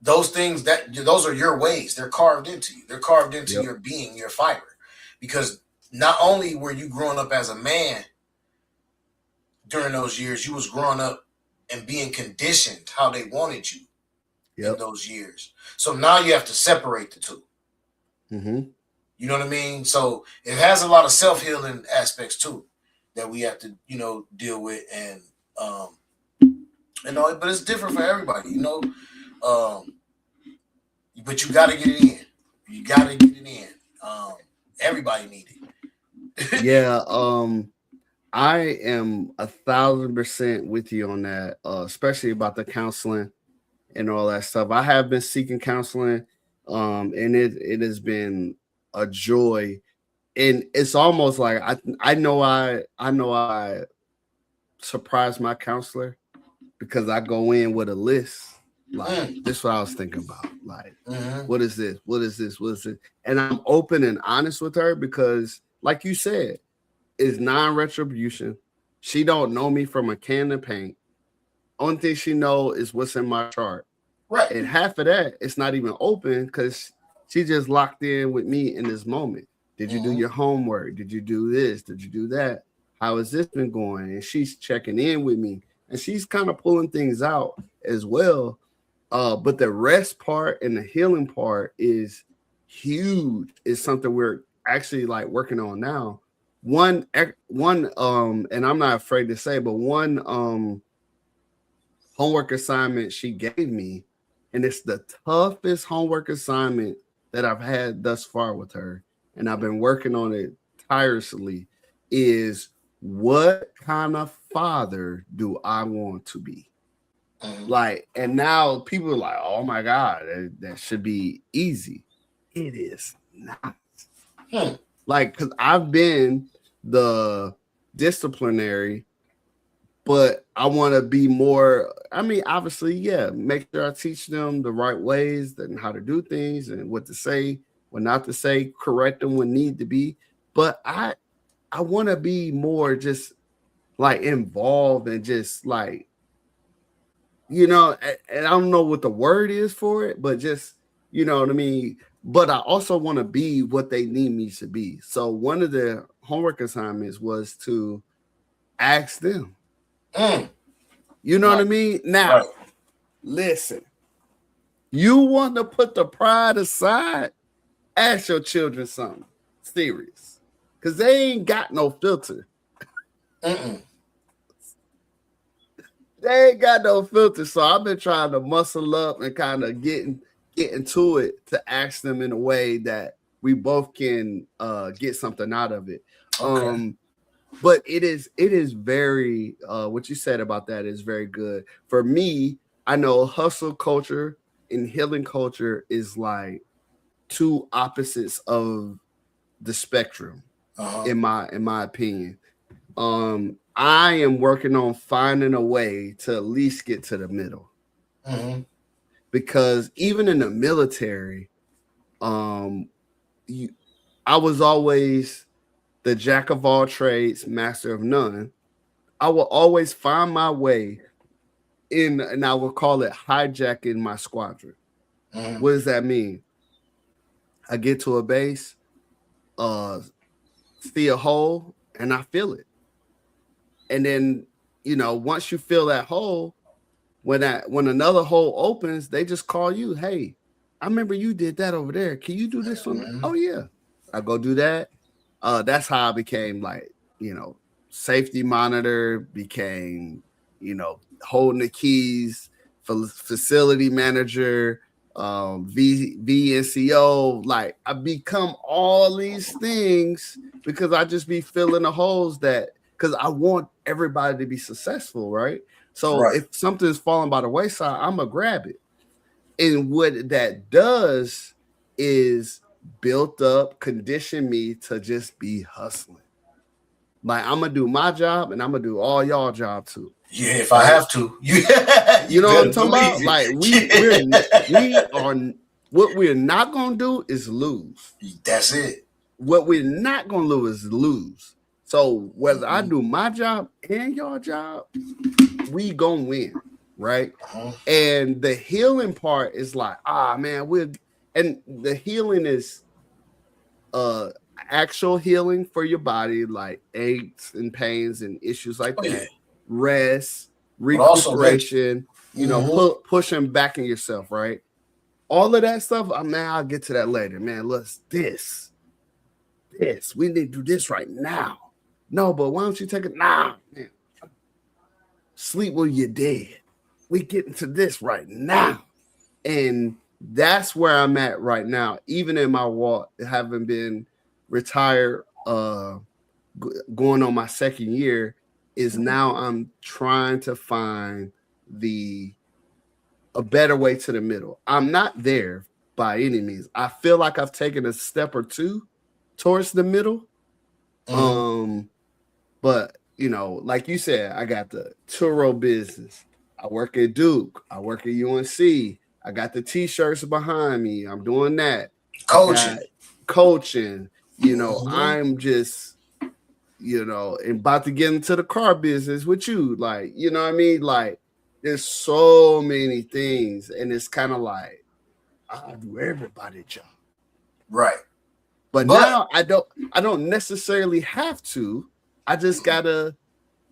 those things, those are your ways. They're carved into you. They're carved into your being, your fiber. Because not only were you growing up as a man during those years, you was growing up and being conditioned how they wanted you in those years. So now you have to separate the two. You know what I mean? So it has a lot of self-healing aspects too that we have to, you know, deal with, and you know, but it's different for everybody, you know. But you got to get it in. You got to get it in. Everybody needs it. Yeah. I am 1,000% with you on that, especially about the counseling and all that stuff. I have been seeking counseling, and it has been a joy. And it's almost like I know I surprised my counselor because I go in with a list. Like, this is what I was thinking about. Like, what is this? What is this? What is it? And I'm open and honest with her because, like you said, it's non-retribution. She don't know me from a can of paint. Only thing she know is what's in my chart. Right. And half of that, it's not even open because she just locked in with me in this moment. Did you do your homework? Did you do this? Did you do that? How has this been going? And she's checking in with me. And she's kind of pulling things out as well. But the rest part and the healing part is huge. It's something we're actually like working on now. One, and I'm not afraid to say, but one homework assignment she gave me, and it's the toughest homework assignment that I've had thus far with her, and I've been working on it tirelessly, is what kind of father do I want to be? Like, and now people are like, oh my God, that should be easy. It is not. Like, because I've been the disciplinary, but I want to be more. I mean, obviously, yeah, make sure I teach them the right ways and how to do things and what to say, what not to say, correct them when need to be. But I want to be more just like involved and just like, you know, and I don't know what the word is for it, but just, you know what I mean? But I also want to be what they need me to be. So one of the homework assignments was to ask them. You know what I mean? Now, listen, you want to put the pride aside, ask your children something serious. Because they ain't got no filter. They ain't got no filter. So I've been trying to muscle up and kind of get into it to ask them in a way that we both can get something out of it. Okay. But it is very what you said about that is very good. For me, I know hustle culture and healing culture is like two opposites of the spectrum, in my opinion. I am working on finding a way to at least get to the middle. Because even in the military, I was always the jack of all trades, master of none. I will always find my way in, and I will call it hijacking my squadron. What does that mean? I get to a base, see a hole, and I feel it. And then, you know, once you fill that hole, when another hole opens, they just call you, hey, I remember you did that over there. Can you do this for me? Oh, yeah. I go do that. That's how I became, like, you know, safety monitor, became, you know, holding the keys, facility manager, VNCO. Like, I become all these things because I just be filling the holes because I want everybody to be successful, right? So if something's falling by the wayside, I'm going to grab it. And what that does is built up, condition me to just be hustling. Like, I'm going to do my job and I'm going to do all y'all job too. Yeah, if I have to. You know what I'm talking about? Like, what we're not going to do is lose. That's it. What we're not going to lose is lose. So whether I do my job and your job, we gonna win, right? And the healing part is like, man, and the healing is actual healing for your body, like aches and pains and issues like that. Rest, recuperation, you know, pushing back in yourself, right? All of that stuff, man, I'll get to that later. Man, this. We need to do this right now. No, but why don't you take it now? Man. Sleep when you're dead. We get into this right now. And that's where I'm at right now. Even in my walk, having been retired, going on my second year, is now I'm trying to find a better way to the middle. I'm not there by any means. I feel like I've taken a step or two towards the middle. But, you know, like you said, I got the Turo business. I work at Duke. I work at UNC. I got the T-shirts behind me. I'm doing that. Coaching. You know, I'm just, you know, about to get into the car business with you. Like, you know what I mean? Like, there's so many things. And it's kind of like, I do everybody's job. Right. But now I don't necessarily have to. I just gotta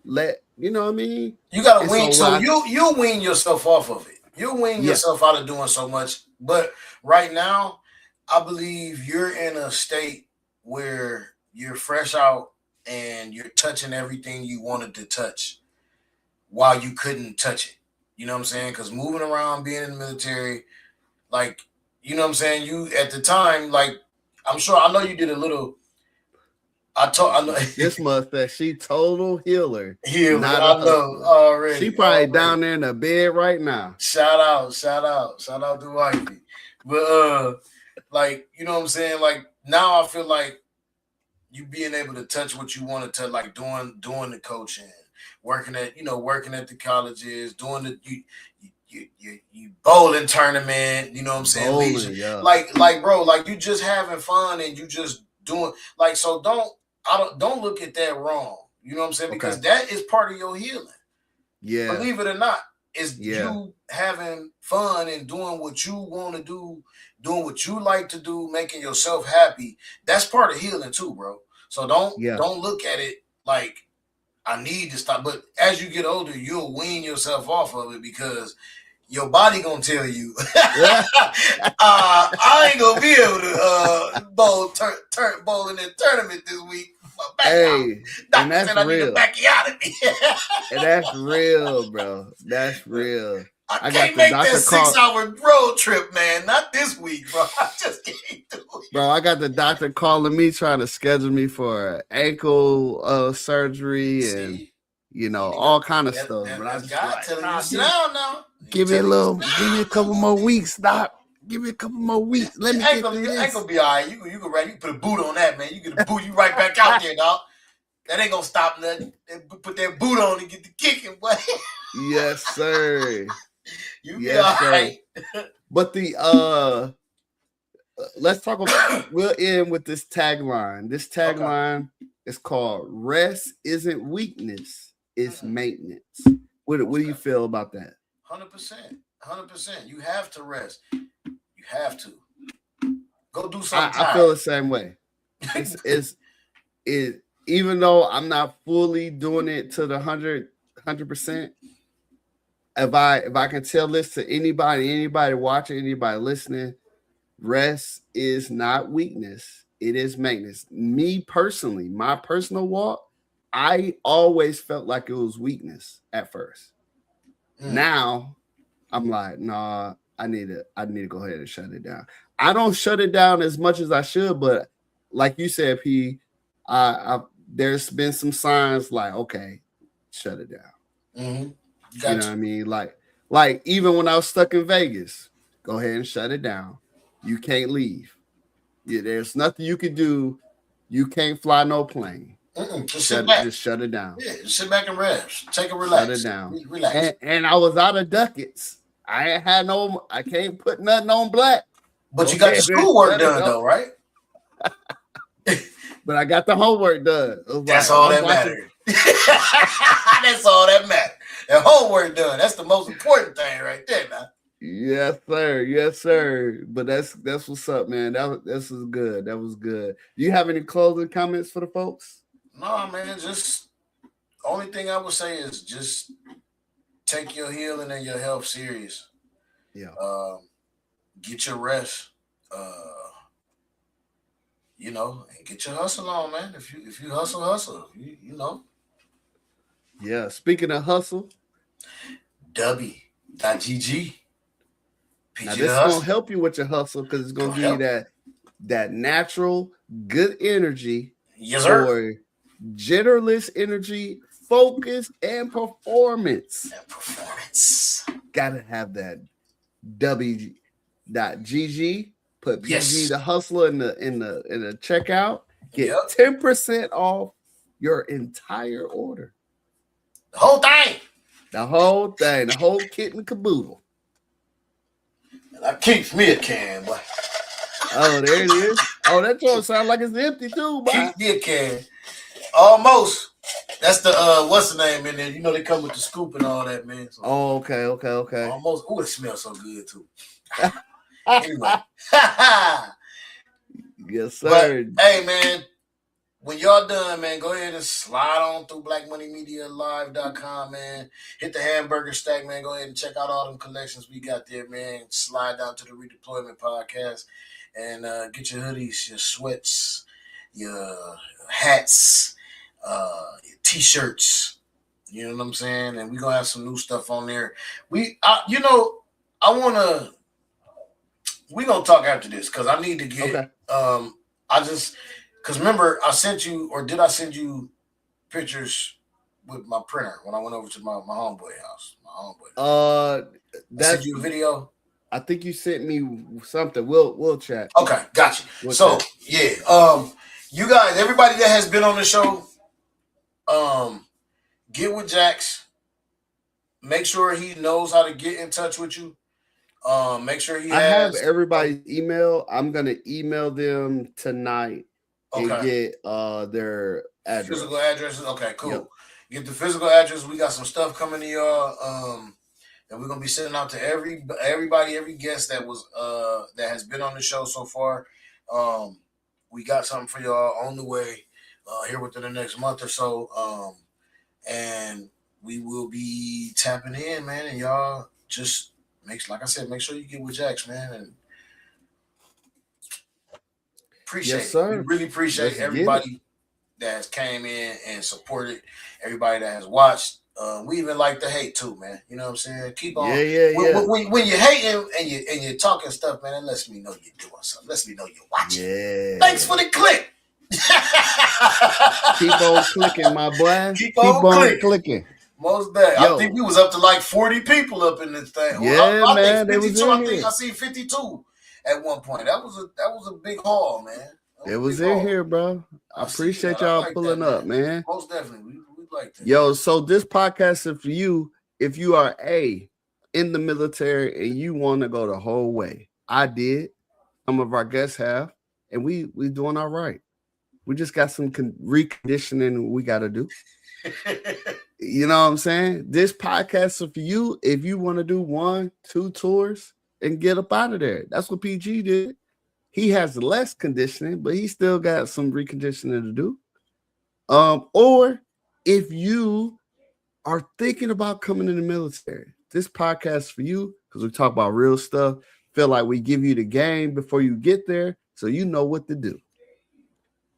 you know what I mean? You gotta wean. So you wean yourself off of it. You wean yourself out of doing so much. But right now, I believe you're in a state where you're fresh out and you're touching everything you wanted to touch while you couldn't touch it. You know what I'm saying? Because moving around, being in the military, like, you know what I'm saying? You at the time, like, I know you did a little I know this mustache. She total healer. Healer. I know already. She probably down there in the bed right now. Shout out to wifey. But like, you know what I'm saying? Like now I feel like you being able to touch what you want to touch, like doing the coaching, working at the colleges, doing the you bowling tournament, you know what I'm saying? Bowling, yeah. Like bro, like you just having fun and you just doing like, so don't look at that wrong. You know what I'm saying? Because that is part of your healing. Yeah. Believe it or not, it's you having fun and doing what you want to do, doing what you like to do, making yourself happy. That's part of healing too, bro. So don't look at it like I need to stop. But as you get older, you'll wean yourself off of it because your body gonna tell you, I ain't gonna be able to bowl in the tournament this week. Hey, and that's real. And that's real, bro. That's real. I can't make that 6-hour road trip, man. Not this week, bro. I just can't do it. Bro, I got the doctor calling me trying to schedule me for ankle surgery and all kind of stuff. But I just God telling you sit down now. Give me a couple more weeks. Stop. Give me a couple more weeks. Let me get through this. Ain't gonna be all right. You can put a boot on that, man. You get a boot, you right back out there, dog. That ain't gonna stop nothing. Put that boot on and get the kicking, boy. Yes, sir. You be all right. But let's talk about. We'll end with this tagline. This tagline is called "Rest isn't weakness; it's maintenance." What do you feel about that? 100%. You have to rest. You have to go do something. I feel the same way. It's even though I'm not fully doing it to the 100%. If I can tell this to anybody watching, anybody listening, rest is not weakness. It is maintenance. Me personally, my personal walk, I always felt like it was weakness at first. Now I'm like, nah, I need to go ahead and shut it down. I don't shut it down as much as I should, but like you said, P, there's been some signs like, okay, shut it down. Mm-hmm. You know what I mean? Like even when I was stuck in Vegas, go ahead and shut it down. You can't leave. Yeah, there's nothing you can do. You can't fly no plane. Just sit back. Just shut it down. Yeah, just sit back and rest. Take a relax. Shut it down. Relax. And I was out of ducats. I can't put nothing on black. But you got your schoolwork done though, right? But I got the homework done. That's all that mattered. That's all that mattered. The homework done. That's the most important thing right there, man. Yes, sir. Yes, sir. But that's what's up, man. This was good. That was good. Do you have any closing comments for the folks? No, man. Just only thing I would say is just take your healing and your health serious. Yeah. Get your rest. And get your hustle on, man. If you hustle. You know. Yeah. Speaking of hustle, W.GG. Now this is gonna help you with your hustle because it's gonna give you that natural good energy. Yes, sir. For genderless energy, focus, and performance. Gotta have that W.GG. Put PG the hustler in the checkout. Get 10% off your entire order. The whole thing. The whole kit and caboodle. That keeps me a can, boy. Oh, there it is. Oh, that joint sounds like it's empty too, boy. Keeps me a can. Almost. That's the what's the name in there? You know they come with the scoop and all that, man. So okay. Almost. Oh, it smells so good too. Anyway. Yes, sir. But, hey, man. When y'all done, man, go ahead and slide on through blackmoneymedialive.com, man. Hit the hamburger stack, man. Go ahead and check out all them collections we got there, man. Slide down to the Redeployment Podcast and get your hoodies, your sweats, your hats, your T-shirts. You know what I'm saying? And we're going to have some new stuff on there. We're going to talk after this because I need to get, Because remember, I sent you, or did I send you pictures with my printer when I went over to my homeboy house? I sent you a video. I think you sent me something. We'll chat. Okay, got you. Yeah, you guys, everybody that has been on the show, get with Jax. Make sure he knows how to get in touch with you. Make sure he I have everybody's email. I'm gonna email them tonight and get their address. Physical addresses. Okay, cool. Yep. Get the physical address. We got some stuff coming to y'all. And we're gonna be sending out to everybody, every guest that was that has been on the show so far. We got something for y'all on the way here within the next month or so. And we will be tapping in, man. And y'all just make sure you get with Jax, man. And appreciate it. We really appreciate everybody that has came in and supported, everybody that has watched. We even like the hate too, man. You know what I'm saying? Keep on. When you're hating and you're talking stuff, man, that lets me know you're doing something. Lets me know you're watching. Yeah. Thanks for the click. Keep on clicking, my boy. Keep on clicking. Most day. I think we was up to like 40 people up in this thing. Yeah, I man. Think 52. I think I see 52 at one point. That was a big haul, man. It was in here, bro. I appreciate y'all pulling up, man. Most definitely. We like that. Yo, so this podcast is for you if you are in the military and you want to go the whole way. I did. Some of our guests have, and we doing all right. We just got some reconditioning we got to do. You know what I'm saying? This podcast is for you if you want to do 1-2 tours and get up out of there. That's what PG did. He has less conditioning, but he still got some reconditioning to do. Or if you are thinking about coming in the military, this podcast is for you because we talk about real stuff. Feel like we give you the game before you get there so you know what to do.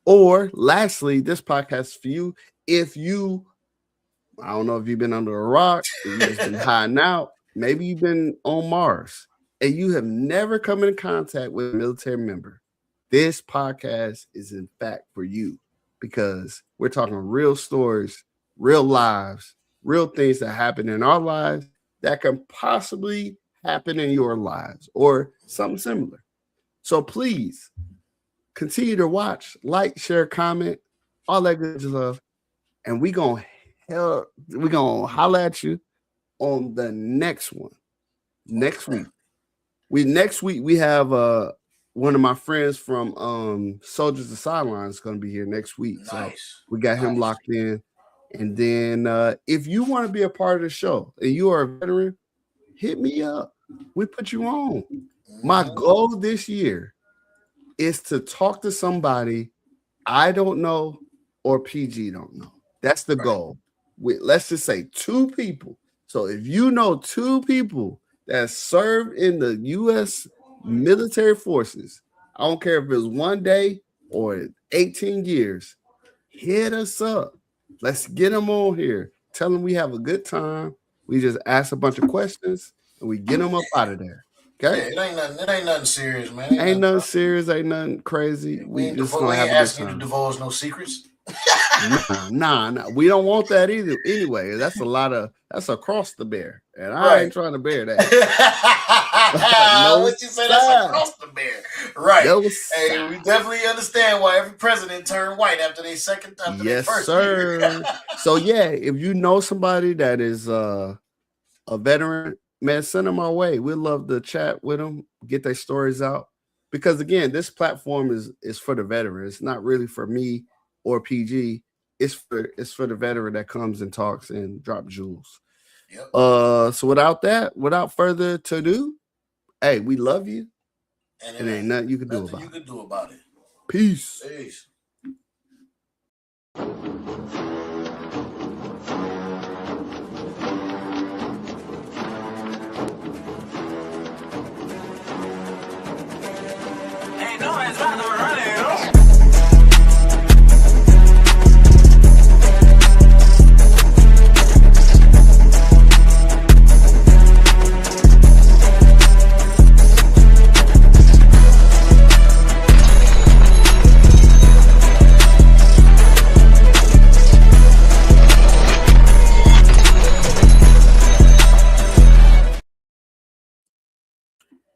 Or lastly, this podcast is for you if you, I don't know if you've been under a rock, if you've just been hiding out, maybe you've been on Mars, and you have never come in contact with a military member. This podcast is in fact for you because we're talking real stories, real lives, real things that happen in our lives that can possibly happen in your lives or something similar. So please continue to watch, like, share, comment, all that good stuff. And we're going to holler at you on the next one. Next week. Next week we have one of my friends from Soldiers of Sidelines going to be here next week. Nice. So we got him locked in. And then if you want to be a part of the show and you are a veteran, hit me up. We put you on. My goal this year is to talk to somebody I don't know or PG don't know. That's the goal. Let's just say 2 people. So if you know 2 people that served in the U.S. military forces, I don't care if it's 1 day or 18 years, hit us up. Let's get them on here. Tell them we have a good time. We just ask a bunch of questions and we get them up out of there. Okay? Yeah, it ain't nothing serious, man. Ain't nothing serious. Ain't nothing crazy. We just gonna have a good time. You to divulge no secrets. Nah. We don't want that either. Anyway, that's across the bear, and I ain't trying to bear that. What you say? That's across the bear, right? Hey, we definitely understand why every president turned white after their first year. So yeah, if you know somebody that is a veteran, man, send them our way. We'd love to chat with them, get their stories out. Because again, this platform is for the veteran. It's not really for me or PG. It's for the veteran that comes and talks and drop jewels. Yep. So without further ado, hey, we love you. And ain't nothing you can do about it. Peace.